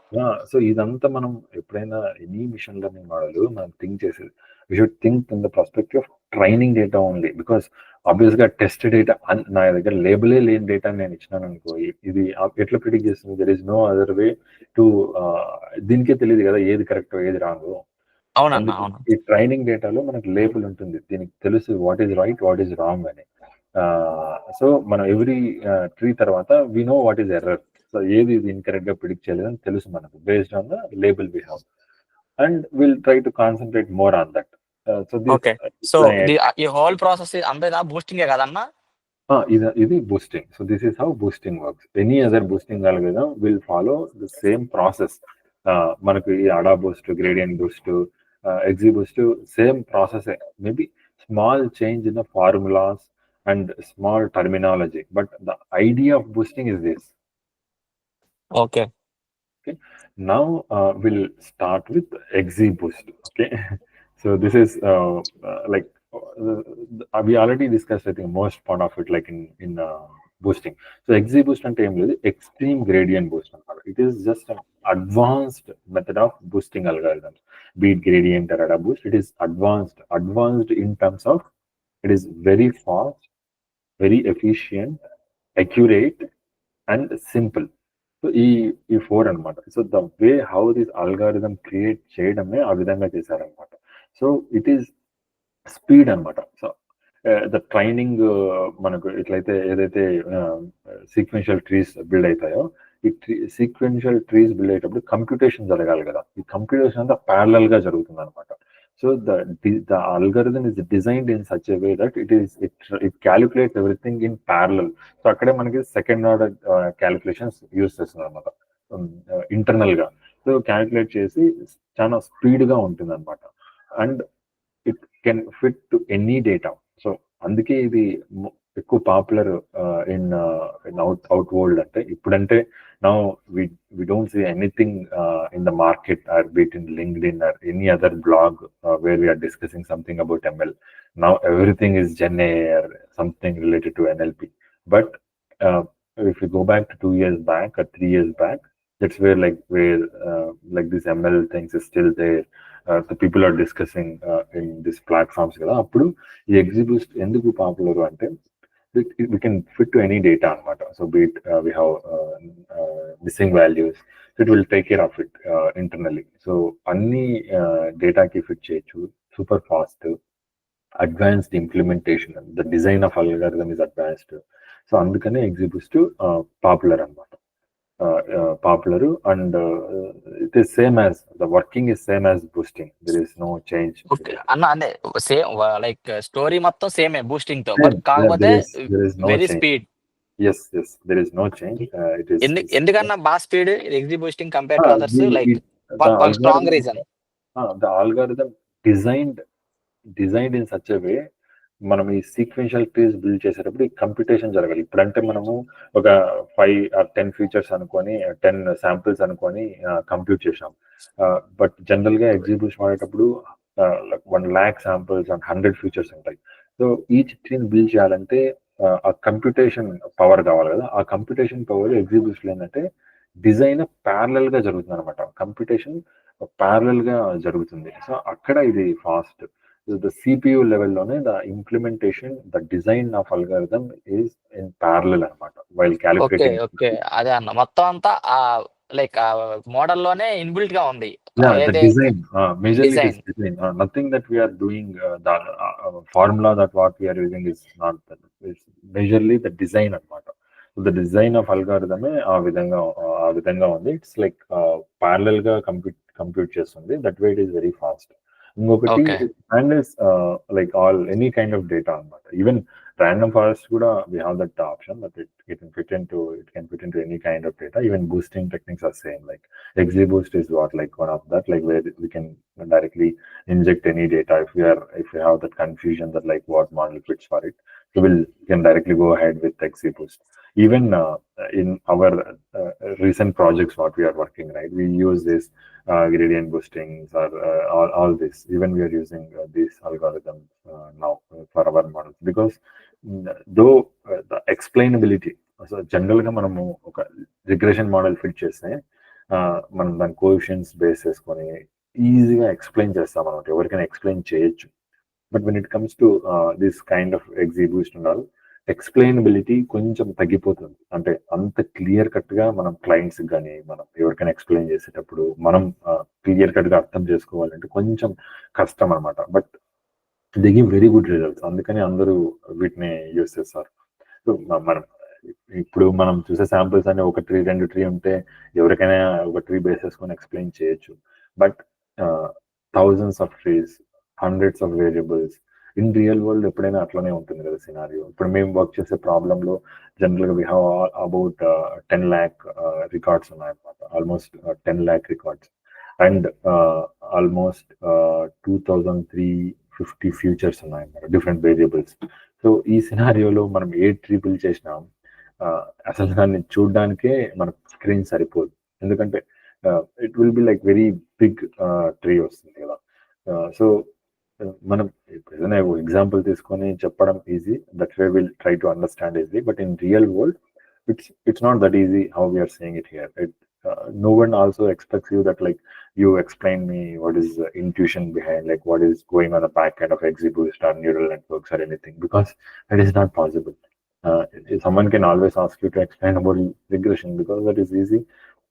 సో ఇదంతా మనం ఎప్పుడైనా ఎనీ మిషన్ లెర్నింగ్ మోడల్ మనం థింక్ చేసేది, we should think in the perspective of training data only, because obvious గా టెస్ట్ డేటా నా దగ్గర లేబులే లేని డేటా నేను ఇచ్చినాను అనుకో, ఇది ఎట్లా ప్రిడిక్ట్ చేస్తుంది? There is no other way to, దీనికే తెలియదు కదా ఏది కరెక్ట్ ఏది రాంగ్. ఈ ట్రైనింగ్ డేటాలో మనకు లేబుల్ ఉంటుంది, దీనికి తెలుసు what is right what is wrong అని. సో మనం ఎవ్రీ ట్రీ తర్వాత we know what is error. So ఏది ఇది ఇన్కరెక్ట్ గా ప్రిడిక్ట్ చేయలేదని తెలుసు మనకు, based on the label we have, and will try to concentrate more on that. So ఈ హోల్ ప్రాసెస్ అంతా బూస్టింగే కదన్నా? ఇది boosting. So this is how boosting works. Any other boosting algorithm will follow the same process. మనకు ఈ అడా Boost, gradient Boost, XGBoost, same process, maybe small change in the formulas and small terminology, but the idea of boosting is this. Okay. Now we'll start with XGBoost. Okay. So this is like we already discussed, I think, most part of it, like in boosting. So XGBoost ante em ledu, extreme gradient boost antaru. It is just an advanced method of boosting algorithms, be it gradient or ADA boost. It is advanced in terms of it is very fast, very efficient, accurate and simple. So ఈ 4 anamata. So the way how this algorithm create cheyadame aa vidhanga chesaru anamata. So it is speed anamata. So the training మనకు ఎట్లయితే ఏదైతే sequential trees build అవుతాయో, ఈ sequential trees build అయ్యేటప్పుడు computation జరగాలి కదా. ఈ కంప్యూటేషన్ అంతా ప్యారలల్ గా జరుగుతుంది అనమాట. So the algorithm is designed in such a way that it calculates everything in parallel. So akkade manaki second order calculations use చేస్తున్నారు అన్నమాట ఇంటర్నల్ గా. సో క్యాలిక్యులేట్ చేసి చాలా స్పీడ్ గా ఉంటుంది అనమాట. And it can fit to any data. So అందుకే ఇది ఎక్కువ పాపులర్ ఇన్ అవుట్ వరల్డ్. అంటే ఇప్పుడంటే now we don't see anything in the market or be it in LinkedIn or any other blog where we are discussing something about ML. Now everything is Gen AI or something related to NLP. But if you go back to 2 years back or 3 years back, that's where like this ML things is still there. The people are discussing in these platforms kada appudu ee XGBoost enduku popular ante we can fit to any data anamata. So be it we have missing values, so it will take care of it internally. So anni data ki fit cheyachu, super fast, advanced implementation, the design of algorithm is advanced. So andukane XGBoost popular anamata. Popular and it is same as the working is same as boosting. There is no change. Okay అన్న, అదే same like story మొత్తం సేమే boosting తో, but కాకపోతే there is no very change. Speed. Yes, there is no change. It is ఎందుకన్నా బాగా speed XG boosting compare to others, like the one strong algorithm, reason. the algorithm designed in such a way, మనం ఈ sequential trees build చేసేటప్పుడు ఈ computation జరగాలి. ఇప్పుడంటే మనము ఒక 5 or 10 ఫీచర్స్ అనుకొని 10 శాంపిల్స్ అనుకొని కంప్యూట్ చేసాం. బట్ జనరల్ గా XGBoost వాడేటప్పుడు 1 lakh శాంపిల్స్ అండ్ 100 ఫీచర్స్ ఉంటాయి. సో ఈచ్ ట్రీని బిల్డ్ చేయాలంటే ఆ కంప్యూటేషన్ పవర్ కావాలి కదా. ఆ కంప్యూటేషన్ పవర్ XGBoost ఏంటంటే డిజైన్ ప్యారలల్ గా జరుగుతుంది అనమాట. కంప్యూటేషన్ ప్యారలల్ గా జరుగుతుంది. సో అక్కడ ఇది ఫాస్ట్. The CPU level లోనే the implementation, the design of algorithm is in parallel అన్నమాట while ఓకే calculating. ఓకే అదే అన్న, మొత్తం అంతా లైక్ మోడల్ లోనే ఇన్బిల్ట్ గా ఉంది. Yeah, the design, majorly it is Design. design. Nothing that we are doing, the formula that what we are using is not that. It's majorly the design అన్నమాట. So the design of algorithm ఆ విధంగా ఉంది. It's like parallel గా compute చేస్తుంది. That way it is very fast. ఇంకొకటి Okay. and is like any kind of data అన్నమాట. Even random forest కూడా we have that option that it can fit into any kind of data. Even boosting techniques are same. Like XGBoost is like one of that, like where we can directly inject any data if we have that confusion that like what model fits for it. So we can directly go ahead with XGBoost. Even in our recent projects what we are working, right, we use this gradient boosting or all this. Even we are using this algorithm now for our models because though the explainability, so general గా మనము ఒక regression model fit చేస్తే మనం దాని coefficients base చేసుకొని ఈజీగా explain చేస్తాం అన్నమాట. ఎవరికైనా ఎక్స్ప్లెయిన్ చేయొచ్చు. But when it comes to this kind of XGBoost ఉండాలి, ఎక్స్ప్లెయినబిలిటీ కొంచెం తగ్గిపోతుంది. అంటే అంత క్లియర్ కట్ గా మనం క్లయింట్స్ కానీ మనం ఎవరికైనా ఎక్స్ప్లెయిన్ చేసేటప్పుడు మనం క్లియర్ కట్ గా అర్థం చేసుకోవాలంటే కొంచెం కష్టం అనమాట. But they give very good results. అందుకని అందరూ వీటిని యూస్ చేస్తారు. సో మనం ఇప్పుడు మనం చూసే శాంపిల్స్ అనే ఒక ట్రీ 2 ట్రీ ఉంటే ఎవరికైనా ఒక ట్రీ బేస్ చేసుకొని ఎక్స్ప్లెయిన్ చేయొచ్చు. But thousands of trees, hundreds of variables in real world ఎప్పుడైనా అట్లనే ఉంటుంది కదా సినారియో. ఇప్పుడు మేము వర్క్ చేసే ప్రాబ్లంలో జనరల్గా we have about 10 lakh records ఉన్నాయన్నమాట. Almost 10 lakh records and almost 2350 features ఉన్నాయన్నమాట, డిఫరెంట్ వేరియబుల్స్. సో ఈ సినారియోలో మనం ఏ ట్రీ బిల్డ్ చేసినాం అసలు దాన్ని చూడడానికే మన స్క్రీన్ సరిపోదు. ఎందుకంటే it will be like very big tree వస్తుంది కదా. సో మనం ఏదైనా ఎగ్జాంపుల్ తీసుకొని చెప్పడం easy, that way will try to understand easy. But in real world it's not that easy how we are saying it here. No one also expects you that like you explain me what is the intuition behind, like what is going on the back end of XGBoost or neural networks or anything, because that is not possible. Someone can always ask you to explain about regression because that is easy.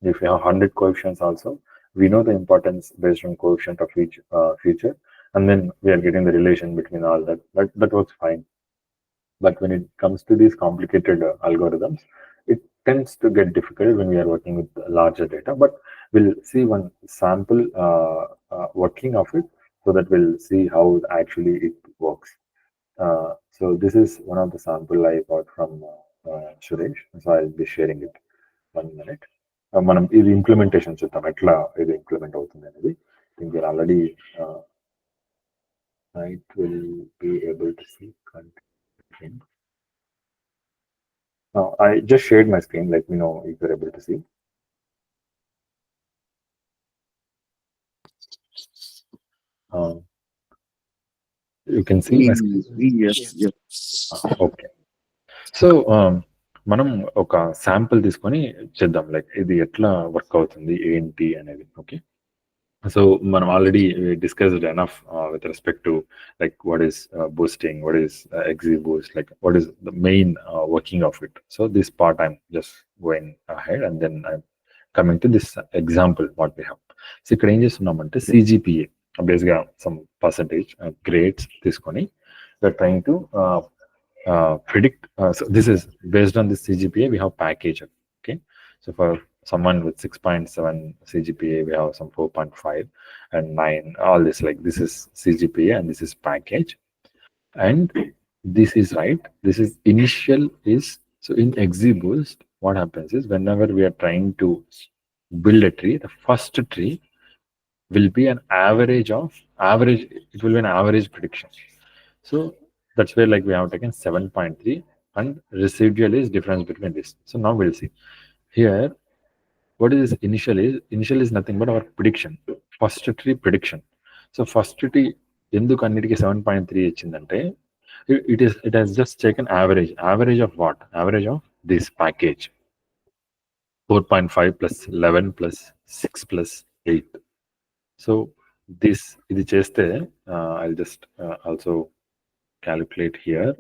If you have 100 coefficients also, we know the importance based on coefficient of each feature, and then we are getting the relation between all that works fine. But when it comes to these complicated algorithms, it tends to get difficult when we are working with larger data. But we'll see one sample working of it, so that we'll see how actually it works. So this is one of the sample I got from Suresh. So I'll be sharing it 1 minute. మనం ఇది implementation చూద్దాం ఎట్లా ఇది implement అవుతుంది అనేది. మీరు already it will be able to see content. I just shared my screen. Let me know if you're able to see. You can see my screen. Yes. Okay. So మనం ఒక sample తీసుకొని చేద్దాం, like ఇది ఎట్లా work అవుతుంది ఏంటి అనేది. Okay, so మనం already discussed enough with respect to like what is boosting, what is XGBoost, like what is the main working of it. So this part I'm just going ahead and then I'm coming to this example what we have. So ఇక్కడ ఏం చేస్తున్నామంటే CGPA బేస్గా some percentage grades తీసుకొని we're trying to predict. So this is based on this CGPA we have package. Okay, so for someone with 6.7 CGPA we have some 4.5 and 9, all this, like this is CGPA and this is package, and this is right, this is initial is. So in XGBoost what happens is whenever we are trying to build a tree, the first tree will be an average, it will be an average prediction. So that's where like we have taken 7.3 and residual is difference between this. So now we'll see here what is this initial is. Initial is nothing but our prediction, first tree prediction. So first tree enduku annitiki 7.3 ichindante, it has just taken average of what? Average of this package 4.5 plus 11 plus 6 plus 8. So this idi cheste I'll just also calculate here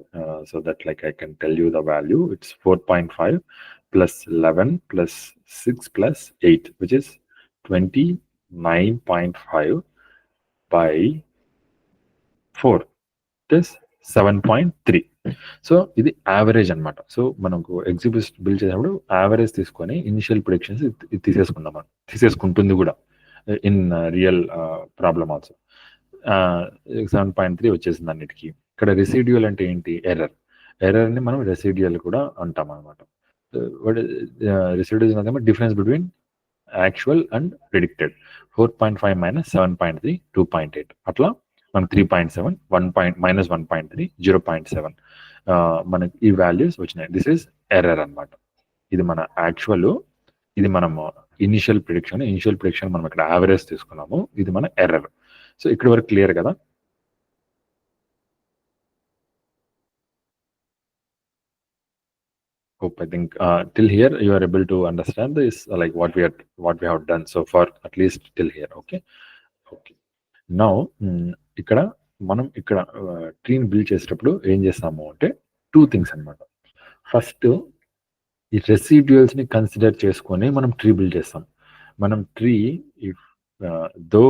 so that like I can tell you the value. It's 4.5 plus 11 plus 6 plus 8, which is 29.5 by 4, this 7.3. So ఇది average అనమాట. So మనకు XGBoost build చేసినప్పుడు average తీసుకొని initial predictions తీసేసుకుందాం, మనం తీసేసుకుంటుంది కూడా in real problem also. 7.3 వచ్చేసింది అన్నిటికీ. ఇక్కడ రెసిడ్యువల్ అంటే ఏంటి? ఎర్రర్ని మనం రెసిడ్యువల్ కూడా అంటాం అనమాట. Residual is nothing but difference between actual and predicted. 4.5 minus 7.3 2.8, అట్లా మనకు 3.7 -1.3 0.7 మనకి ఈ వాల్యూస్ వచ్చినాయి. దిస్ ఈస్ ఎర్రర్ అనమాట. ఇది మన యాక్చువల్, ఇది మనము ఇనిషియల్ ప్రిడిక్షన్ మనం ఇక్కడ యావరేజ్ తీసుకున్నాము, ఇది మన ఎర్రర్. సో ఇక్కడ వరకు క్లియర్ కదా? Hope I think till here you are able to understand this, like what we have done so far, at least till here. Okay. Now ఇక్కడ మనం ఇక్కడ ట్రీని బిల్డ్ చేసేటప్పుడు ఏం చేస్తాము అంటే 2 things అన్నమాట. ఫస్ట్ ఈ రెసిడ్యువల్స్ ని కన్సిడర్ చేసుకొని మనం ట్రీ బిల్డ్ చేస్తాం. మనం ట్రీ దో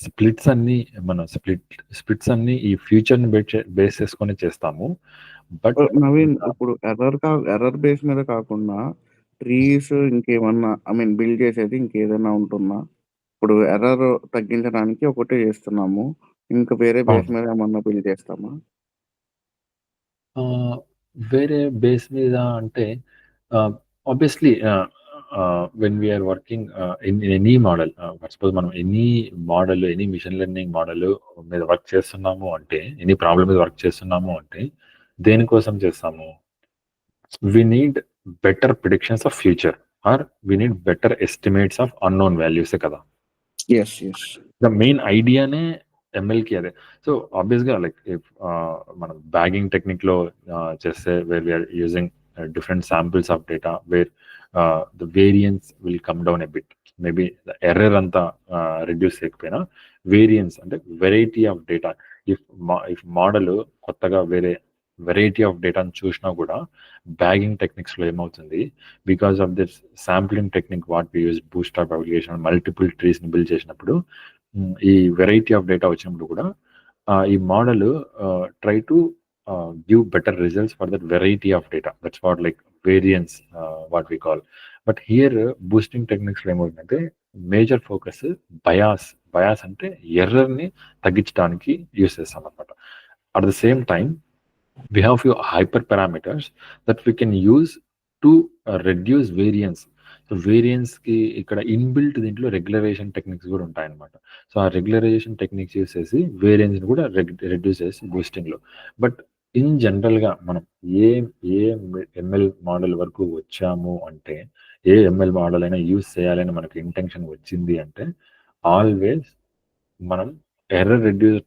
స్ప్లిట్స్ అన్ని ఈ ఫ్యూచర్ ని బేస్ చేసుకొని చేస్తాము. బట్ నవీన్, ఇప్పుడు ఎర్రర్ బేస్ మీద కాకుండా ట్రీస్ ఇంకేమన్నా బిల్డ్ చేసేది ఇంకేదైనా ఉంటుందా? ఇప్పుడు ఎర్రర్ తగ్గించడానికి ఒకటే చేస్తున్నాము, ఇంకా వేరే బేస్ మీద ఏమన్నా బిల్డ్ చేస్తామా? వేరే బేస్ మీద అంటే obviously when we are working in any model, suppose మనం ఎనీ మిషన్ లెర్నింగ్ మోడల్ మీద వర్క్ చేస్తున్నాము అంటే, ఎనీ ప్రాబ్లం మీద వర్క్ చేస్తున్నాము అంటే దేనికోసం చేస్తాము? we need better predictions of future or we need better estimates of unknown values కదా. yes the main ideaనే MLకి అదే. సో ఆబ్వియస్గా లైక్ మనం బ్యాగింగ్ టెక్నిక్ లో చేస్తే where we're using different samples of data where the variance will come down a bit, maybe the error anta reduce చేయకపోయినా variance అంటే variety of data, if model కొత్తగా వేరే variety of డేటాను చూసినా కూడా బ్యాగింగ్ టెక్నిక్స్ లో ఏమవుతుంది, because of this sampling technique what we use bootstrap application multiple trees ని బిల్డ్ చేసినప్పుడు ఈ వెరైటీ ఆఫ్ డేటా వచ్చినప్పుడు కూడా ఈ model try to give better results for that variety of data. That's what like variance what we call. But here boosting techniques lo emotante major focus bias bias అంటే ఎర్రర్ని తగ్గించడానికి use చేస్తాం అనమాట. At the same time we have few hyper parameters that we can use to reduce variance. So variance కి ఇక్కడ inbuilt దీంట్లో regularisation techniques కూడా ఉంటాయన్నమాట. So ఆ రెగ్యులరైజేషన్ టెక్నిక్స్ యూస్ చేసి వేరియన్స్ కూడా రెడ్యూస్ చేసి బూస్టింగ్ లో. బట్ ఇన్ జనరల్ గా మనం ఏ ఏ ఎంఎల్ మోడల్ వరకు వచ్చాము అంటే, ఏ ఎంఎల్ మోడల్ అయినా యూస్ చేయాలని మనకు ఇంటెన్షన్ వచ్చింది అంటే ఆల్వేస్ మనం ఎర్రర్ రెడ్యూస్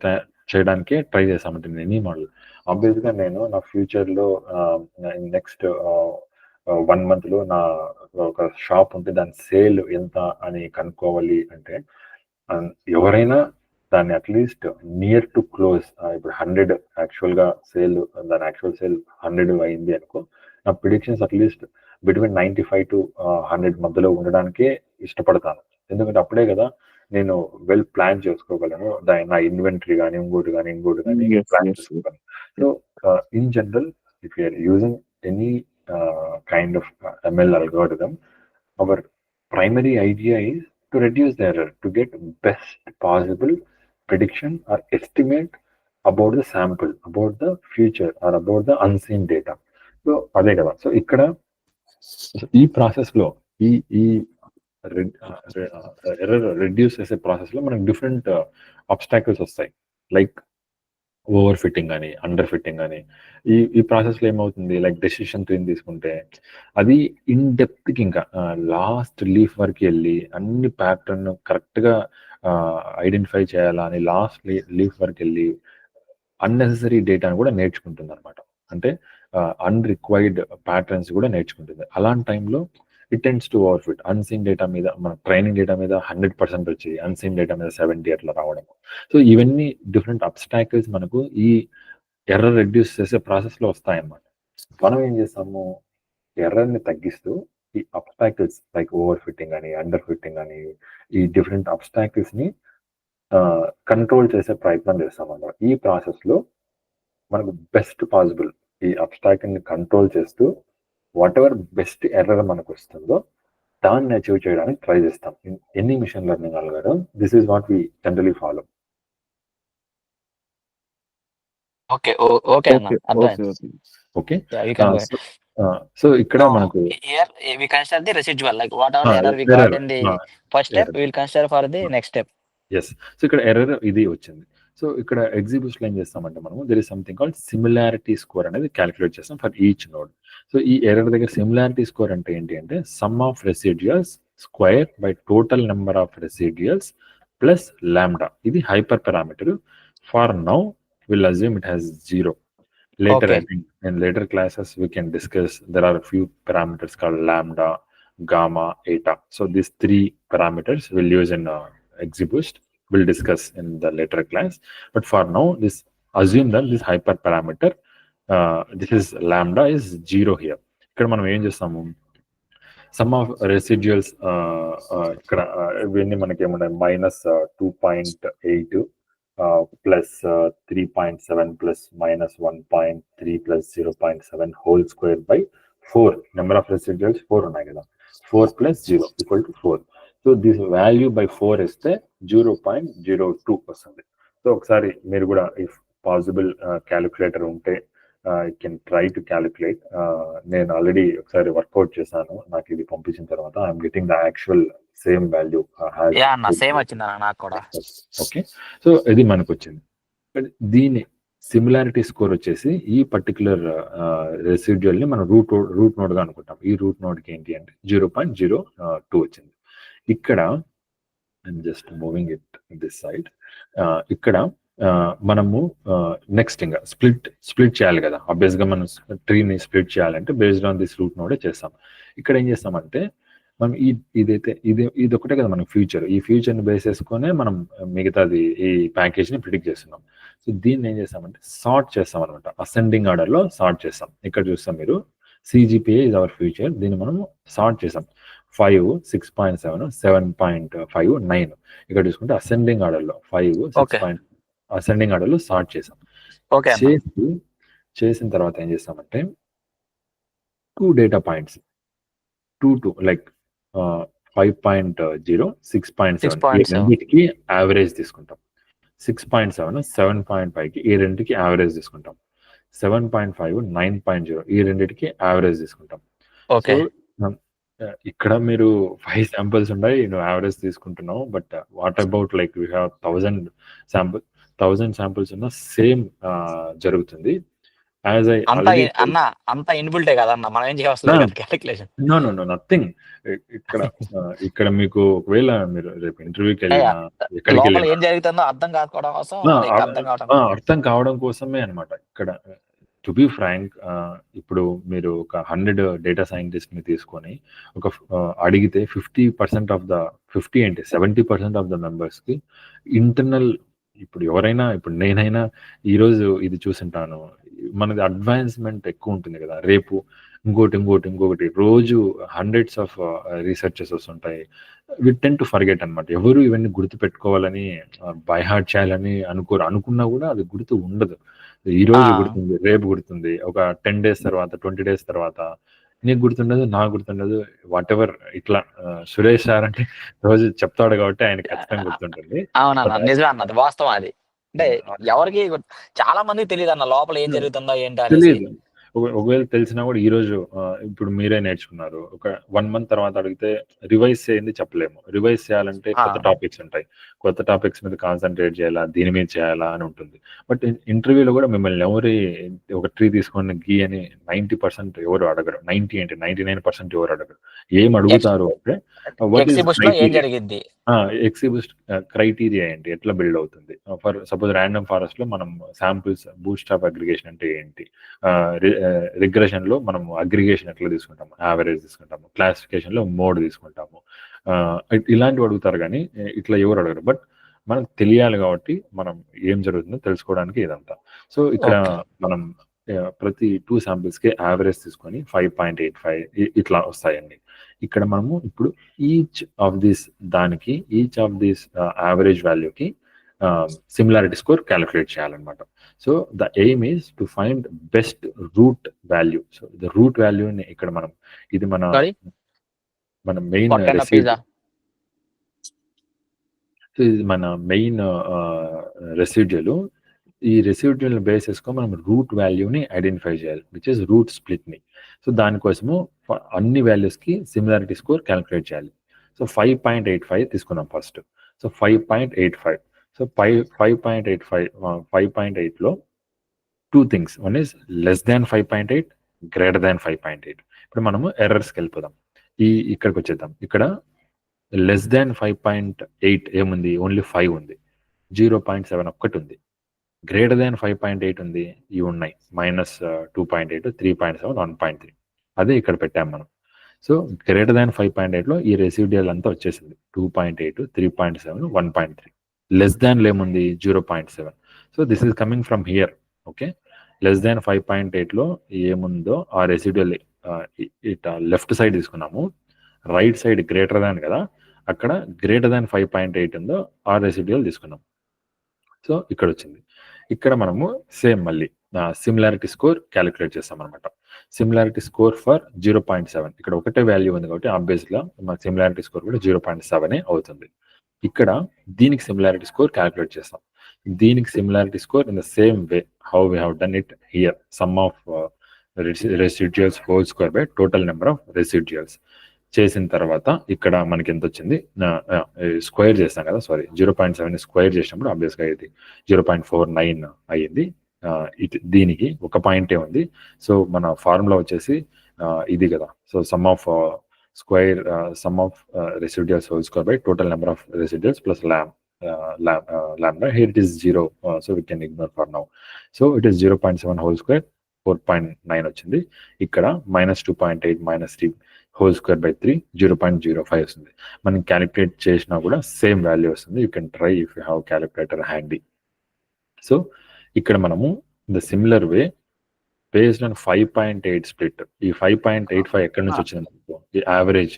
చేయడానికే ట్రై చేస్తామంటే ఎనీ మోడల్. ఆబ్వియస్గా నేను నా ఫ్యూచర్లో నెక్స్ట్ 1 month లో నా ఒక షాప్ ఉంటే దాని సేల్ ఎంత అని కనుక్కోవాలి అంటే ఎవరైనా దాన్ని అట్లీస్ట్ నియర్ టు క్లోజ్, ఇప్పుడు 100 యాక్చువల్గా సేల్, దాని యాక్చువల్ సేల్ 100 అయింది అనుకో, నా ప్రిడిక్షన్స్ అట్లీస్ట్ బిట్వీన్ 95 to 100 మధ్యలో ఉండడానికే ఇష్టపడతాను. ఎందుకంటే అప్పుడే కదా నేను వెల్ ప్లాన్ చేసుకోగలను, నా ఇన్వెంటరీ కానీ ఇంకోటి కానీ ప్లాన్ చేసుకోగలను. So in general if you're using any kind of ML algorithm, our primary idea is to reduce the error, to get best possible prediction or estimate about the sample, about the future or about the unseen data. So అదే కదా. So ఇక్కడ ఈ process లో ఈ error reduce చేసే process లో మనకు different obstacles వస్తాయి. లైక్ ఓవర్ ఫిట్టింగ్ అని, అండర్ ఫిట్టింగ్ అని. ఈ ప్రాసెస్లో ఏమవుతుంది, లైక్ డెసిషన్ ట్రీని తీసుకుంటే అది ఇన్ డెప్త్కి ఇంకా లాస్ట్ లీఫ్ వరకు వెళ్ళి అన్ని ప్యాటర్న్ కరెక్ట్గా ఐడెంటిఫై చేయాలా అని లాస్ట్ లీఫ్ వరకు వెళ్ళి అన్నెసెసరీ డేటాను కూడా నేర్చుకుంటుంది అనమాట. అంటే అన్రిక్వైర్డ్ ప్యాటర్న్స్ కూడా నేర్చుకుంటుంది. అలాంటి టైంలో it tends to over fit. Unseen data మీద, మన ట్రైనింగ్ డేటా మీద 100% వచ్చి అన్సీన్ డేటా మీద 70 అట్లా రావడం. సో ఇవన్నీ డిఫరెంట్ అబ్స్టాకిల్స్ మనకు ఈ ఎర్రర్ రెడ్యూస్ చేసే ప్రాసెస్లో వస్తాయన్నమాట. మనం ఏం చేస్తాము, ఎర్రర్ని తగ్గిస్తూ ఈ అబ్స్టాకిల్స్ లైక్ ఓవర్ ఫిట్టింగ్ అని, అండర్ ఫిట్టింగ్ అని, ఈ డిఫరెంట్ అబ్స్టాకిల్స్ని కంట్రోల్ చేసే ప్రయత్నం చేస్తాం అన్నమాట. ఈ ప్రాసెస్లో మనకు బెస్ట్ పాసిబుల్ ఈ అబ్స్టాకిల్ని కంట్రోల్ చేస్తూ వాట్ ఎవర్ బెస్ట్ ఎర్రర్ మనకు వస్తుందో దాన్ని అచీవ్ చేయడానికి ట్రై చేస్తాం. Any machine learning algorithm, this is what we generally follow. Okay okay అన్న, అర్థమైంది. Okay, Yeah, we can go ahead. So ఇక్కడ Now, మనకు here we consider the residual, like whatever error we got in the first step, we will consider for the next step. Yes. So ఇక్కడ error ఇది వచ్చింది. So ఇక్కడ execution ఏం చేస్తామంటే మనము there is something called similarity score అనేది calculate చేస్తాం for each node. So ఈ ఎర్రర్ దగ్గర సిమిలారిటీ స్కోర్ అంటే ఏంటి అంటే sum of residuals square by total number of residuals plus lambda. ఇది hyperparameter. For now will assume it has 0. Later, I think in later classes we can discuss, there are a few parameters called lambda, gamma, eta. So these 3 parameters we'll use in XGBoost. We'll discuss in the later class. But for now, this assume that this hyperparameter, this is lambda is 0 here. ఇక్కడ మనం ఏం చేస్తాము, some of రెసిడ్యుయల్స్ ఇక్కడ ఇవన్నీ మనకి ఏమున్నాయి, -2.8 plus 3.7 plus minus 1.3 plus 0.7 whole square by 4. Number of residuals 4 ఉన్నాయి కదా, 4 plus 0 equal to 4. So this value by 4 ఇస్తే 0.02 వస్తుంది. సో ఒకసారి మీరు కూడా ఇఫ్ పాసిబుల్ క్యాలిక్యులేటర్ ఉంటే you can try to calculate. నేను ఆల్రెడీ ఒకసారి వర్కౌట్ చేశాను, నాకు ఇది పంపించిన తర్వాత I'm getting the actual same value. Same వచ్చింది నాకు కూడా. ఓకే, సో ఇది మనకు వచ్చింది. దీని సిమిలారిటీ స్కోర్ వచ్చేసి ఈ పర్టికులర్ రెసిడ్యువల్ ని మనం రూట్ నోడ్ గా అనుకుంటాం. ఈ రూట్ నోడ్ కి ఏంటి అంటే 0.02 వచ్చింది. ఇక్కడ just moving it this side, ఇక్కడ మనము నెక్స్ట్ ఇంకా స్ప్లిట్ చేయాలి కదా. ఆబ్వియస్ గా మనం ట్రీని స్ప్లిట్ చేయాలంటే బేస్డ్ ఆన్ దిస్ రూట్ నోడే చేస్తాం. ఇక్కడ ఏం చేస్తామంటే మనం ఇది ఒకటే కదా మనం ఫ్యూచర్, ఈ ఫ్యూచర్ ని బేస్ చేసుకునే మనం మిగతాది ఈ ప్యాకేజ్ ని ప్రిడిక్ట్ చేస్తున్నాం. సో దీన్ని ఏం చేస్తామంటే సార్ట్ చేస్తాం అనమాట, అసెండింగ్ ఆర్డర్ లో సార్ట్ చేస్తాం. ఇక్కడ చూస్తాం మీరు CGPA ఇస్ అవర్ ఫ్యూచర్, దీన్ని మనం సార్ట్ చేసాం 5, 6.7, 7.5, 9. ఇక్కడ చూసుకుంటే అసెండింగ్ ఆర్డర్ లో 5, 6. అసెండింగ్ ఆర్డర్ లో సార్ట్ చేసాం. చేసిన తర్వాత ఏం చేస్తామంటే 2 డేటా పాయింట్స్, 2 లైక్ 5.0, 6.7 ఈ 6.7. రెండింటికి యావరేజ్ తీసుకుంటాం. 6.7, 7.5కి ఈ రెండింటికి యావరేజ్ తీసుకుంటాం. 7.5, 9.0 ఈ రెండింటికి యావరేజ్ తీసుకుంటాం. So okay. ఇక్కడ మీరు 5 శాంపిల్స్ ఉన్నాయి, నువ్వు యావరేజ్ తీసుకుంటున్నావు. But what about like we have 1000 samples ఉన్న సేమ్ జరుగుతుంది. యాజ్ ఐ ఆల్రెడీ అంతా ఇన్బిల్టే కదన్న, మనం ఏం చేయవలసిన క్యాలిక్యులేషన్. No nothing. ఇక్కడ మీకు ఒకవేళ మీరు రేపు ఇంటర్వ్యూకి వెళ్ళినా ఎక్కడికి లోపల వెళ్ళినా ఏం జరుగుతుందో అర్థం కాకపోవడం కోసం, అర్థం కావడం కోసమే అనమాట. ఇక్కడ టు బి ఫ్రాంక్, ఇప్పుడు మీరు ఒక 100 డేటా సైంటిస్ట్ ని తీసుకొని ఒక అడిగితే 70% ఆఫ్ ద మెంబర్స్ కి ఇంటర్నల్, ఇప్పుడు ఎవరైనా, ఇప్పుడు నేనైనా ఈరోజు ఇది చూసింటాను, మనది అడ్వాన్స్మెంట్ ఎక్కువ ఉంటుంది కదా, రేపు ఇంకోటి రోజు హండ్రెడ్స్ ఆఫ్ రీసెర్చెస్ వస్తుంటాయి. వి టెన్ టు ఫర్గెట్ అనమాట. ఎవరు ఇవన్నీ గుర్తు పెట్టుకోవాలని, బై హార్ట్ చేయాలని అనుకున్నా కూడా అది గుర్తు ఉండదు. ఈ రోజు గుర్తుంది, రేపు గుర్తుంది, ఒక 10 days తర్వాత, 20 days తర్వాత నీకు గుర్తుండదు, నాకు గుర్తుండదు, వాట్ ఎవర్. ఇట్లా సురేష్ సార్ అంటే రోజు చెప్తాడు కాబట్టి ఆయన ఖచ్చితంగా గుర్తుంటుంది. అవునన్నా, నిజమే అన్నది, వాస్తవం అది. అంటే ఎవరికి చాలా మందికి తెలియదు అన్న లోపల ఏం జరుగుతుందో ఏంటో తెలియదు. ఒకవేళ తెలిసినా కూడా ఈ రోజు ఇప్పుడు మీరే నేర్చుకున్నారు, ఒక 1 month తర్వాత అడిగితే రివైజ్ చేయండి చెప్పలేము. రివైజ్ చేయాలంటే కొత్త టాపిక్స్ ఉంటాయి, కొత్త టాపిక్స్ మీద కాన్సన్ట్రేట్ చేయాలా, దీని మీద చేయాలా అని ఉంటుంది. బట్ ఇంటర్వ్యూలో కూడా మిమ్మల్ని ఎవరి ఒక ట్రీ తీసుకొని గీ అని 90% ఎవరు అడగరు, 99% ఎవరు అడగరు. ఏం అడుగుతారు అంటే ఎక్సిబిస్ట్ క్రైటీరియా ఏంటి, ఎట్లా బిల్డ్ అవుతుంది. ఫర్ సపోజ్ ర్యాండమ్ ఫారెస్ట్ లో మనం శాంపిల్స్ బూట్స్ట్రాప్ అగ్రిగేషన్ అంటే ఏంటి, రిగ్రెషన్ లో మనం అగ్రిగేషన్ ఎట్లా తీసుకుంటాము, యావరేజ్ తీసుకుంటాము, క్లాసిఫికేషన్ లో మోడ్ తీసుకుంటాము, ఇలాంటివి అడుగుతారు. కానీ ఇట్లా ఎవరు అడగరు. బట్ మనకు తెలియాలి కాబట్టి మనం ఏం జరుగుతుందో తెలుసుకోవడానికి ఇదంతా. సో ఇక్కడ మనం ప్రతి 2 samples కి యావరేజ్ తీసుకొని 5.85 ఇట్లా వస్తాయండి. ఇక్కడ మనము ఇప్పుడు ఈచ్ ఆఫ్ దిస్ యావరేజ్ వాల్యూకి సిమిలారిటీ స్కోర్ క్యాలిక్యులేట్ చేయాలన్నమాట. So the aim is to find best root value. So the root వాల్యూని ఇక్కడ మనం, ఇది మన మెయిన్ రెసిడ్యూల్. ఈ రెసిడ్యూల్ బేస్ చేసుకొని మనం రూట్ వాల్యూని ఐడెంటిఫై చేయాలి, విచ్ ఇస్ రూట్ స్ప్లిట్ ని. సో దానికోసము అన్ని వాల్యూస్ కి సిమిలారిటీ స్కోర్ క్యాలిక్యులేట్ చేయాలి. సో 5.85 తీసుకున్నాం ఫస్ట్. సో 5.85. సో 5.8 లో 2 things. One is less than 5.8, greater than 5.8. ఇప్పుడు మనము ఎర్రర్స్కి వెళ్ళిపోదాం, ఇక్కడికి వచ్చేద్దాం. ఇక్కడ లెస్ దాన్ 5.8 ఏముంది, ఓన్లీ 5 ఉంది, 0.7 ఒక్కటి ఉంది. గ్రేటర్ దాన్ 5.8 ఉంది, ఇవి ఉన్నాయి, -2.8, 3.7, 1.3. అదే ఇక్కడ పెట్టాం మనం. సో గ్రేటర్ దాన్ 5.8 లో ఈ రెసిడ్యూల్ అంతా వచ్చేసింది, 2.8, 3.7, 1.3. లెస్ దాన్ ఏముంది, 0.7. So this is coming from here. Okay, less than 5.8 లో ఏముందో ఆ రెసిడ్యూల్ ఇట్లా లెఫ్ట్ సైడ్ తీసుకున్నాము, రైట్ సైడ్ గ్రేటర్ దాన్ కదా, అక్కడ గ్రేటర్ దాన్ 5.8 ఉందో ఆ రెసిడ్యూల్ తీసుకున్నాం. సో ఇక్కడ వచ్చింది. ఇక్కడ మనము సేమ్ మళ్ళీ సిమిలారిటీ స్కోర్ క్యాలిక్యులేట్ చేస్తాం అనమాట. సిమిలారిటీ స్కోర్ ఫర్ 0.7, ఇక్కడ ఒకటే వాల్యూ ఉంది కాబట్టి ఆబ్వియస్గా మన సిమిలారిటీ స్కోర్ కూడా 0.7 అవుతుంది. ఇక్కడ దీనికి సిమిలారిటీ స్కోర్ క్యాలిక్యులేట్ చేస్తాం. దీనికి similarity score in the same way how we have done it here, sum of residuals whole square by total number of residuals. చేసిన తర్వాత ఇక్కడ మనకి ఎంత వచ్చింది, స్క్వేర్ చేస్తాం కదా, సారీ 0.7 స్క్వేర్ చేసినప్పుడు ఆబ్వియస్గా ఇది 0.49 అయ్యింది. దీనికి ఒక పాయింటే ఉంది. సో మన ఫార్ములా వచ్చేసి ఇది కదా, so sum of residuals whole square by total number of residuals plus lambda. Here it is 0, so we can ignore for now. So it is 0.7 whole square, 4.9 వచ్చింది. ఇక్కడ -2.8 -3 హోల్ స్క్వేర్ బై 3, 0.05 వస్తుంది. మనం calculate చేసినా కూడా same value వస్తుంది. You can try if you have calculator handy. So ఇక్కడ మనము the similar way based on 5.8 split, ఈ 5.85 ఎక్కడి నుంచి వచ్చింది, ఈ average.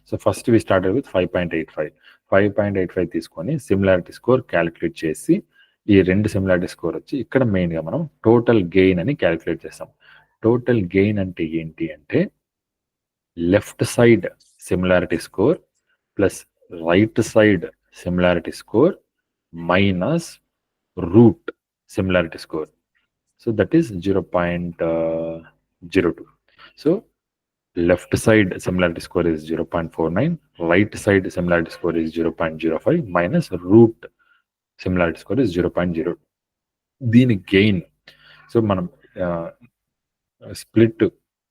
So first we started with 5.85 తీసుకొని సిమిలారిటీ స్కోర్ క్యాలిక్యులేట్ చేసి ఈ 2 సిమిలారిటీ స్కోర్ వచ్చి ఇక్కడ మెయిన్గా మనం టోటల్ గెయిన్ అని క్యాలిక్యులేట్ చేస్తాం. టోటల్ గెయిన్ అంటే ఏంటి అంటే left side similarity score plus right side similarity score minus root similarity score. So that is 0.02. So left side similarity score is 0.49, right side similarity score is 0.05 minus root similarity score is 0.02. దీని gain, so మనం split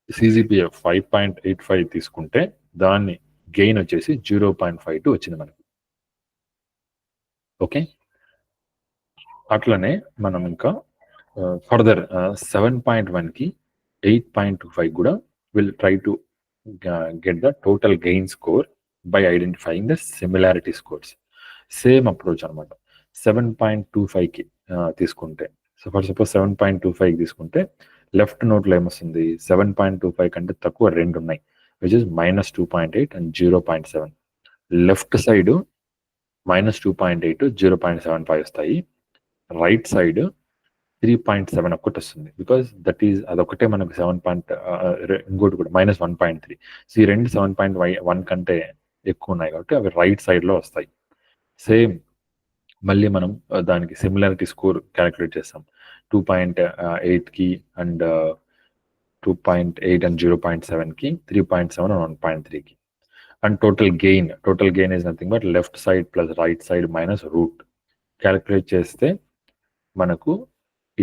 CGPA 5.85 తీసుకుంటే దాన్ని gain వచ్చేసి 0.52 వచ్చింది మనకి. Okay, అట్లనే మనం ఇంకా ఫర్దర్ 7.1కి 8.25 కూడా will try to get the total gain score by identifying the similarity scores. Same approach అనమాట. 7.25కి తీసుకుంటే, సో ఫర్ సపోజ్ 7.25 తీసుకుంటే లెఫ్ట్ నోట్లో ఏమొస్తుంది, 7.25 కంటే తక్కువ రెండు ఉన్నాయి, which is -2.8 and 0.7. Left side -2.8 0.75 వస్తాయి, రైట్ సైడ్ 3.7 ఒక్కటి వస్తుంది, బికాస్ దట్ ఈస్ అదొకటే మనకు 7. ఇంకోటి కూడా -1.3. సో ఈ రెండు 7.1 కంటే ఎక్కువ ఉన్నాయి కాబట్టి అవి రైట్ సైడ్లో వస్తాయి. సేమ్ మళ్ళీ మనం దానికి సిమిలారిటీ స్కోర్ క్యాలిక్యులేట్ చేస్తాం. 2.8కి అండ్ 2.8 అండ్ 0.7కి, 3.7 అండ్ 1.3కి. And total gain is nothing but left side plus right side minus root. Calculate చేస్తే మనకు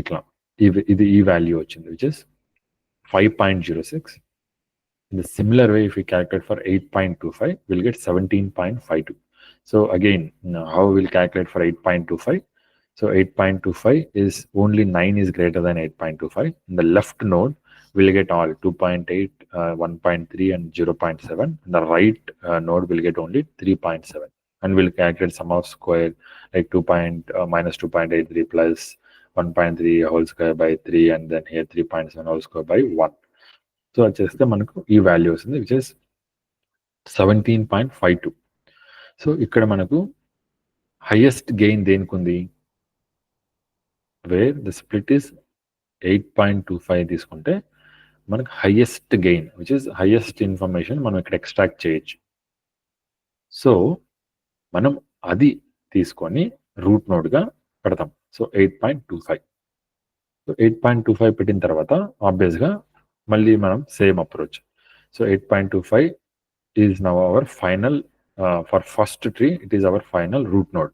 ఇట్లా ఇది ఈ వాల్యూ వచ్చింది, which is 5.06. In the similar way, if we calculate for 8.25, we'll get 17.52. So again, how we'll calculate for 8.25? So 8.25 is only 9 is greater than 8.25. In the left node, we'll get all 2.8, 1.3 and 0.7. In the right node, we'll get only 3.7. And we'll calculate sum of square like minus 2.83 plus 1.3 whole square by 3 and then here 3.7 whole square by 1. So అది చేస్తే మనకు ఈ value వస్తుంది, which is 17.52. So ఇక్కడ మనకు highest gain దేనికి ఉంది, wear the split is 8.25 తీసుకుంటే మనకు highest gain, which is highest information మనం ఇక్కడ ఎక్స్ట్రాక్ట్ చేయొచ్చు. సో మనం అది తీసుకొని రూట్ నోడ్గా పెడతాం. సో 8.25. సో 8.25 పెట్టిన తర్వాత ఆబ్వియస్గా మళ్ళీ మనం same approach. So 8.25 is now hour final for first tree, it is our final root node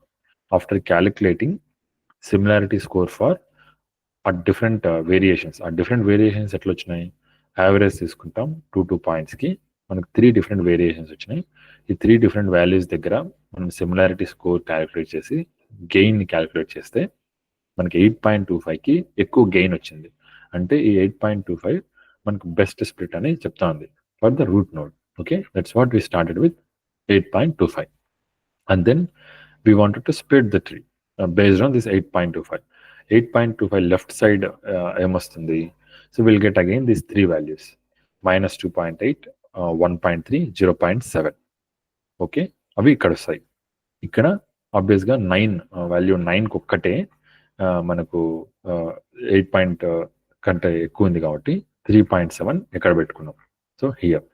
after calculating similarity score for ఆ డిఫరెంట్ వేరియేషన్స్. ఆ డిఫరెంట్ వేరియేషన్స్ ఎట్లా వచ్చినాయి, యావరేజ్ తీసుకుంటాం 2 పాయింట్స్కి, మనకు 3 డిఫరెంట్ వేరియేషన్స్ వచ్చినాయి. ఈ 3 డిఫరెంట్ వాల్యూస్ దగ్గర మనం సిమిలారిటీ స్కోర్ క్యాలిక్యులేట్ చేసి గెయిన్ని క్యాలిక్యులేట్ చేస్తే మనకి 8.25కి ఎక్కువ గెయిన్ వచ్చింది. అంటే ఈ 8.25 మనకు బెస్ట్ స్ప్లిట్ అని చెప్తా ఉంది for the root node. Okay, that's what we started with 8.25. And then we wanted to split the tree based on this 8.25. 8.25 left side ఏమొస్తుంది, so will get again these 3 values -2.8, 1.3, 0.7. Okay, అవి ఇక్కడ వస్తాయి. ఇక్కడ ఆబ్వియస్గా 9 value 9కి ఒక్కటే మనకు 8 కంటే ఎక్కువ ఉంది కాబట్టి 3.7 ఎక్కడ పెట్టుకున్నాం. సో హియర్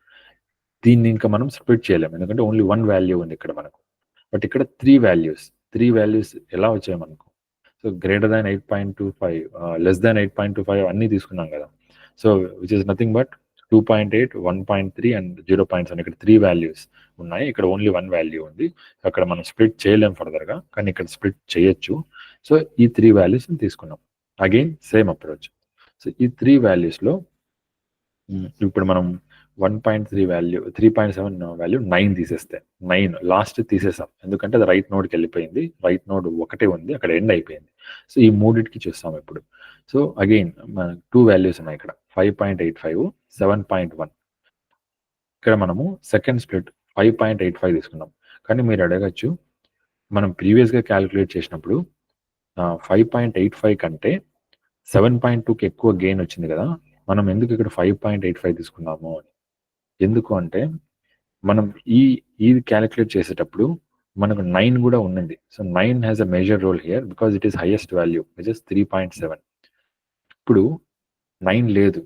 దీన్ని ఇంకా మనం స్ప్లిట్ చేయలేము, ఎందుకంటే ఓన్లీ 1 వాల్యూ ఉంది ఇక్కడ మనకు. బట్ ఇక్కడ 3 వాల్యూస్ ఎలా వచ్చాయి మనకు, so greater than 8.25, less than 8.25 అన్నీ తీసుకున్నాం కదా. So which is nothing but 2.8, 1.3 and 0.7. ఇక్కడ 3 వాల్యూస్ ఉన్నాయి, ఇక్కడ ఓన్లీ 1 వాల్యూ ఉంది. అక్కడ మనం స్ప్లిట్ చేయలేం ఫర్దర్గా, కానీ ఇక్కడ స్ప్లిట్ చేయొచ్చు. సో ఈ 3 వాల్యూస్ తీసుకున్నాం. Again same approach. సో ఈ 3 వాల్యూస్లో ఇప్పుడు మనం 1.3 వాల్యూ, 3.7 వాల్యూ 9 తీసేస్తే 9 లాస్ట్ తీసేసాం, ఎందుకంటే అది రైట్ నోడ్కి వెళ్ళిపోయింది. రైట్ నోడ్ ఒకటే ఉంది, అక్కడ ఎండ్ అయిపోయింది. సో ఈ మూడింటికి చూస్తాం ఇప్పుడు. సో అగైన్ మనకు 2 వాల్యూస్ ఉన్నాయి ఇక్కడ, 5.85, 7.1. ఇక్కడ మనము సెకండ్ స్ప్లిట్ 5.85 తీసుకున్నాం. కానీ మీరు అడగచ్చు, మనం ప్రీవియస్గా క్యాలిక్యులేట్ చేసినప్పుడు 5.85 కంటే 7.2కి ఎక్కువ గెయిన్ వచ్చింది కదా, మనం ఎందుకు ఇక్కడ 5.85 తీసుకున్నాము అని. ఎందుకు అంటే మనం ఈ క్యాలిక్యులేట్ చేసేటప్పుడు మనకు 9 కూడా ఉన్నది. So 9 has a major role here because it is highest value, which is 3.7. ఇప్పుడు 9 లేదు,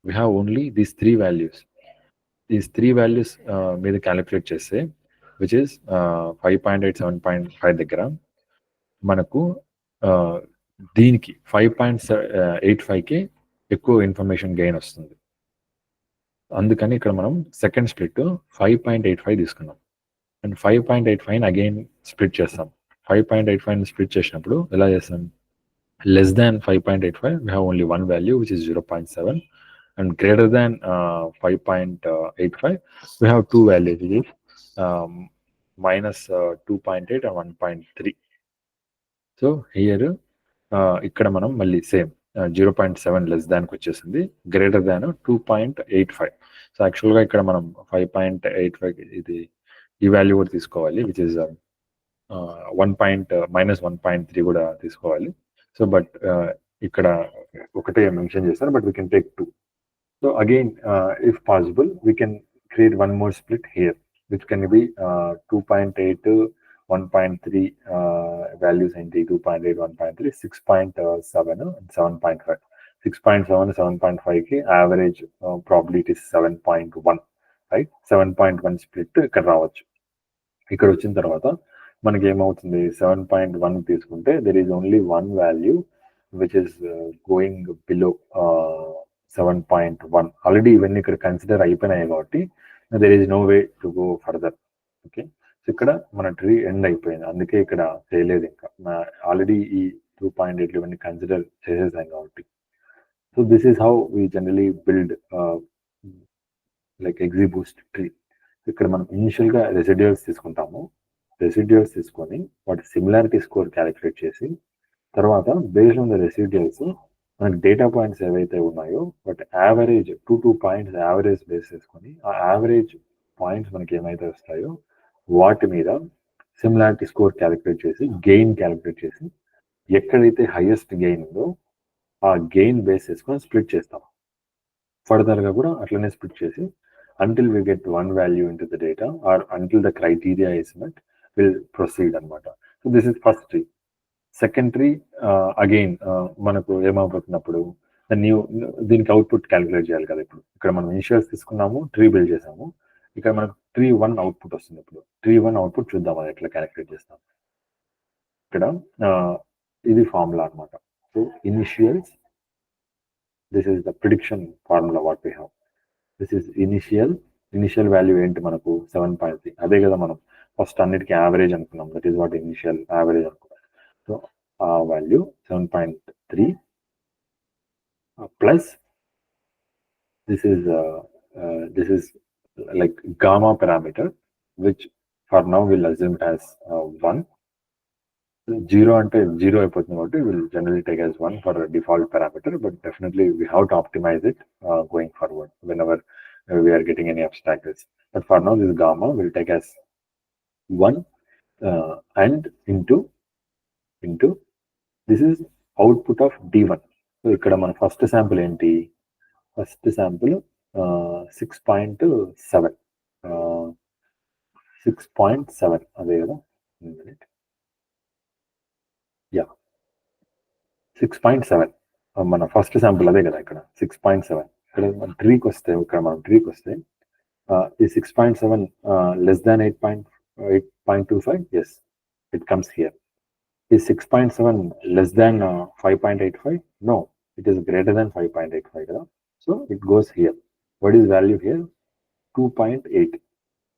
we have only these 3 values. These 3 values మీద క్యాలిక్యులేట్ చేస్తే విచ్ ఇస్ 5.8 7.5 దగ్గర మనకు దీనికి 5.85కి ఎక్కువ ఇన్ఫర్మేషన్ గెయిన్ వస్తుంది. అందుకని ఇక్కడ మనం సెకండ్ స్ప్లిట్ 5.85 తీసుకున్నాం అండ్ 5.85 అగైన్ స్ప్లిట్ చేస్తాం. 5.85 స్ప్లిట్ చేసినప్పుడు ఎలా చేస్తాం? less than 5.85 we have only one value which is 0.7 and greater than 5.85 we have two values which is minus 2.8 and 1.3. so here ఇక్కడ మనం మళ్ళీ సేమ్ 0.7 లెస్ దాన్కి వచ్చేసింది, గ్రేటర్ దాన్ 2.85. సో యాక్చువల్గా ఇక్కడ మనం 5.85 ఇది ఈ వాల్యూ కూడా తీసుకోవాలి విచ్ ఇస్ -1.3 కూడా తీసుకోవాలి. సో బట్ ఇక్కడ ఒకటే మెన్షన్ చేస్తారు, but we can take 2. So again if possible we can create one more split here which can be 2.8 1.3 values ఏంటి 2.8 1.3 6.7 and 7.5. 6.7 7.5కి యావరేజ్ ప్రాబిలిటీ 7.1 రైట్. 7.1 స్ప్లిట్ ఇక్కడ రావచ్చు. ఇక్కడ వచ్చిన తర్వాత మనకి ఏమవుతుంది, 7.1 తీసుకుంటే there is only one value which is going below 7.1. Already ఇవన్నీ ఇక్కడ కన్సిడర్ అయిపోయినాయి కాబట్టి there is no way to go further. Okay, so ఇక్కడ మన ట్రీ ఎండ్ అయిపోయింది, అందుకే ఇక్కడ చేయలేదు. ఇంకా ఆల్రెడీ ఈ 2.8 ఇవన్నీ కన్సిడర్ చేసేసాం కాబట్టి. So this is how we generally build like XGBoost tree. ఇక్కడ మనం ఇనిషియల్గా రెసిడ్యూల్స్ తీసుకుంటాము. రెసిడ్యూల్స్ తీసుకొని వాటి సిమిలారిటీ స్కోర్ క్యాలిక్యులేట్ చేసి తర్వాత బేస్డ్ ఆన్ ద రెసిడ్యూల్స్ మనకి డేటా పాయింట్స్ ఏవైతే ఉన్నాయో వాటి యావరేజ్ 2 పాయింట్స్ యావరేజ్ బేస్ చేసుకొని ఆ యావరేజ్ పాయింట్స్ మనకి ఏమైతే వస్తాయో వాటి మీద సిమిలారిటీ స్కోర్ క్యాలిక్యులేట్ చేసి గెయిన్ క్యాలిక్యులేట్ చేసి ఎక్కడైతే హైయెస్ట్ గెయిన్ ఉందో ఆ గెయిన్ బేస్ చేసుకొని స్ప్లిట్ చేస్తాం. ఫర్దర్గా కూడా అట్లనే స్ప్లిట్ చేసి until we get one value into the data or until the criteria is met will proceed అనమాట. So this is first tree. Second tree again మనకు ఏమవుతున్నప్పుడు న్యూ దీనికి అవుట్పుట్ క్యాలిక్యులేట్ చేయాలి కదా. ఇప్పుడు ఇక్కడ మనం ఇనిషియల్స్ తీసుకున్నాము, ట్రీ బిల్డ్ చేసాము. ఇక్కడ మనకు ట్రీ 1 అవుట్పుట్ వస్తుంది. ఇప్పుడు ట్రీ 1 అవుట్పుట్ చూద్దాం అది ఎట్లా క్యాలిక్యులేట్ చేస్తాం. ఇక్కడ ఇది ఫార్ములా అనమాట. So initials, this is the prediction formula what we have. This is initial value ఏంటి మనకు 7.3. అదే కదా మనం ఫస్ట్ అన్నిటికీ యావరేజ్ అనుకున్నాం, that is what initial average అనుకున్నాం. సో ఆ value 7.3 plus this is like gamma parameter which for now we'll assume it as 1. 0 అంటే 0 అయిపోతుంది కాబట్టి we'll generally take as 1 for a default parameter, but definitely we have to optimize it going forward whenever we are getting any obstacles. But for now this gamma will take as 1 and into this is output of D1. So ఇక్కడ మన first sample ఏంటి, first sample 6.7 అదే కదా, 6.7 మన first sample అదే కదా. ఇక్కడ 6.7 ఇక్కడ మన ట్రీకి వస్తే ఈ 6.7 less than 8.25 as it comes here. ఈ 6.7 less than 5.85 no it is greater than 5.85 కదా. So it goes here. What is value here? 2.8.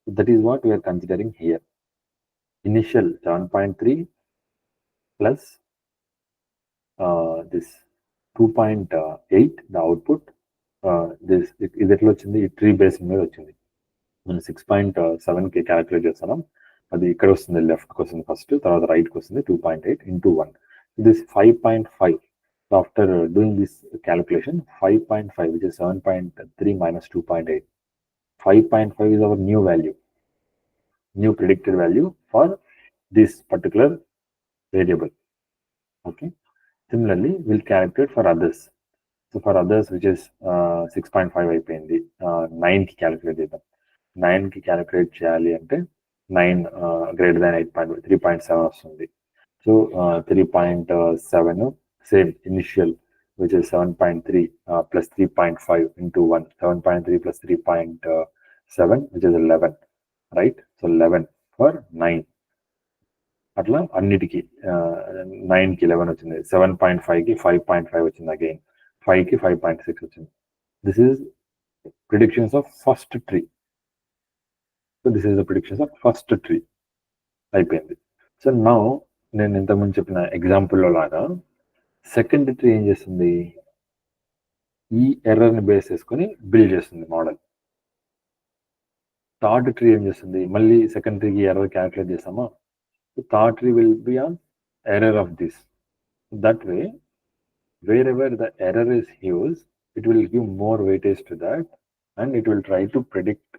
That is what we are considering here. Initial 7.3 plus this 2.8 the output. This is ఎట్లా వచ్చింది, ఈ tree base మీద వచ్చింది. మనం 6.7కి calculate చేస్తున్నాం, అది ఇక్కడ వస్తుంది, లెఫ్ట్కి వస్తుంది ఫస్ట్, తర్వాత రైట్కి వస్తుంది 2.8 into 1. This 5.5. So after doing this calculation, 5.5 which is 7.3 minus 2.8, 5.5 is our new value, new predicted value for this particular variable. Okay, similarly we'll calculate for others. So for others which is 6.5 అయిపోయింది, 9కి calculate చేద్దాం. 9కి calculate చేయాలి అంటే 9 greater than 8.5 3.7 వస్తుంది. So 3.7 same initial which is 7.3 plus 3.5 into 1, 7.3 plus 3.7 which is 11, right? So 11 for 9. అట్లా అన్నిటికీ 9కి 11 వచ్చింది, 7.5కి 5.5 వచ్చింది, అగైన్ 5కి 5.6 వచ్చింది. This is predictions of first tree. So this is the predictions of first tree అయిపోయింది. సో నౌ నేను ఇంతకుముందు చెప్పిన ఎగ్జాంపుల్లో లాగా సెకండ్ ట్రీ ఏం చేస్తుంది, ఈ ఎర్రర్ని బేస్ చేసుకొని బిల్డ్ చేస్తుంది మోడల్. థర్డ్ ట్రీ ఏం చేస్తుంది, మళ్ళీ సెకండ్ ట్రీకి ఎర్రర్ క్యాల్కులేట్ చేస్తామా, third tree will be on error of this. That way wherever the error is used, it will give more weightage to that, and it will try to predict,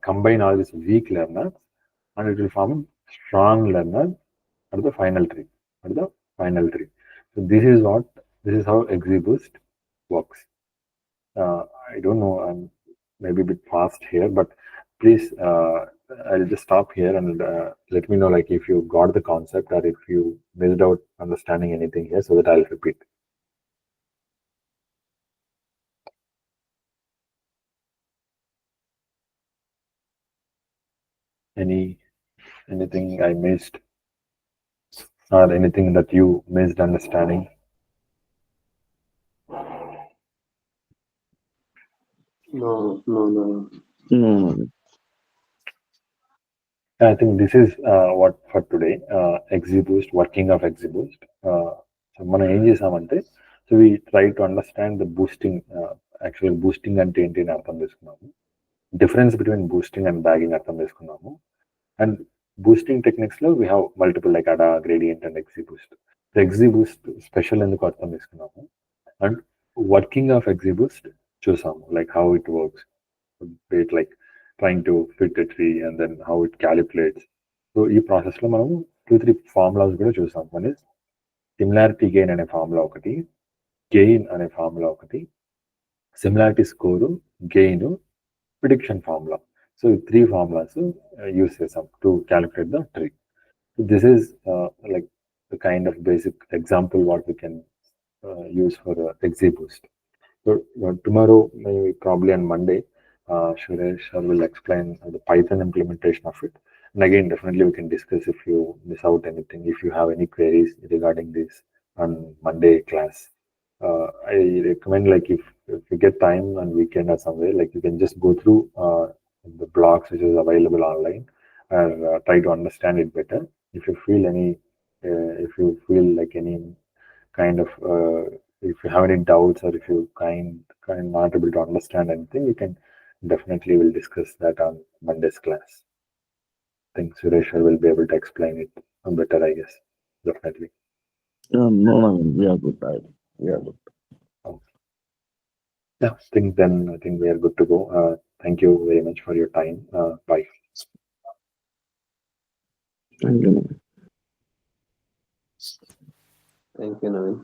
combine all these weak learners, and it will form strong learners at the final tree. So this is how XGBoost works. I don't know, I'm maybe a bit fast here, but please, I'll just stop here and let me know like if you got the concept or if you missed out understanding anything here, so that I'll repeat. Anything I missed, or anything that you missed understanding? No. I think this is what for today. XGBoost, working of XGBoost. So మనం ఏం చేసామంటే, so we try to understand the boosting. Actually boosting అంటే ఏంటి అని అర్థం చేసుకున్నాము, difference between boosting and bagging అర్థం చేసుకున్నాము, అండ్ boosting techniques లో we have multiple like ADA, gradient and XGBoost. The XGBoost special ఎందుకు అర్థం చేసుకున్నాము, and working of XGBoost చూసాము, like how it works, it like trying to fit a tree and then how it calculates. So ఈ process లో మనము 2-3 formulas కూడా చూసాం. One is similarity gain అనే ఫార్ములా ఒకటి, గెయిన్ అనే ఫార్ములా ఒకటి, similarity score, gain, prediction formula. So 3 formulas use చేసాం to calculate the tree. So this is like the kind of basic example what we can use for XGBoost. So tomorrow, maybe probably on Monday, Suresh will explain the Python implementation of it. And again, definitely we can discuss if you miss out anything, if you have any queries regarding this on Monday class. I recommend like if you get time on weekend or somewhere, like you can just go through the blogs which is available online and try to understand it better. If you feel like any kind of if you have any doubts or if you kind not able to understand anything, you can definitely will discuss that on Monday's class. I think Suresh will be able to explain it better, I guess. Definitely. No, we are good. We are good. Yeah, I think we are good to go. Thank you very much for your time. Bye. Thank you. Thank you, Naveen.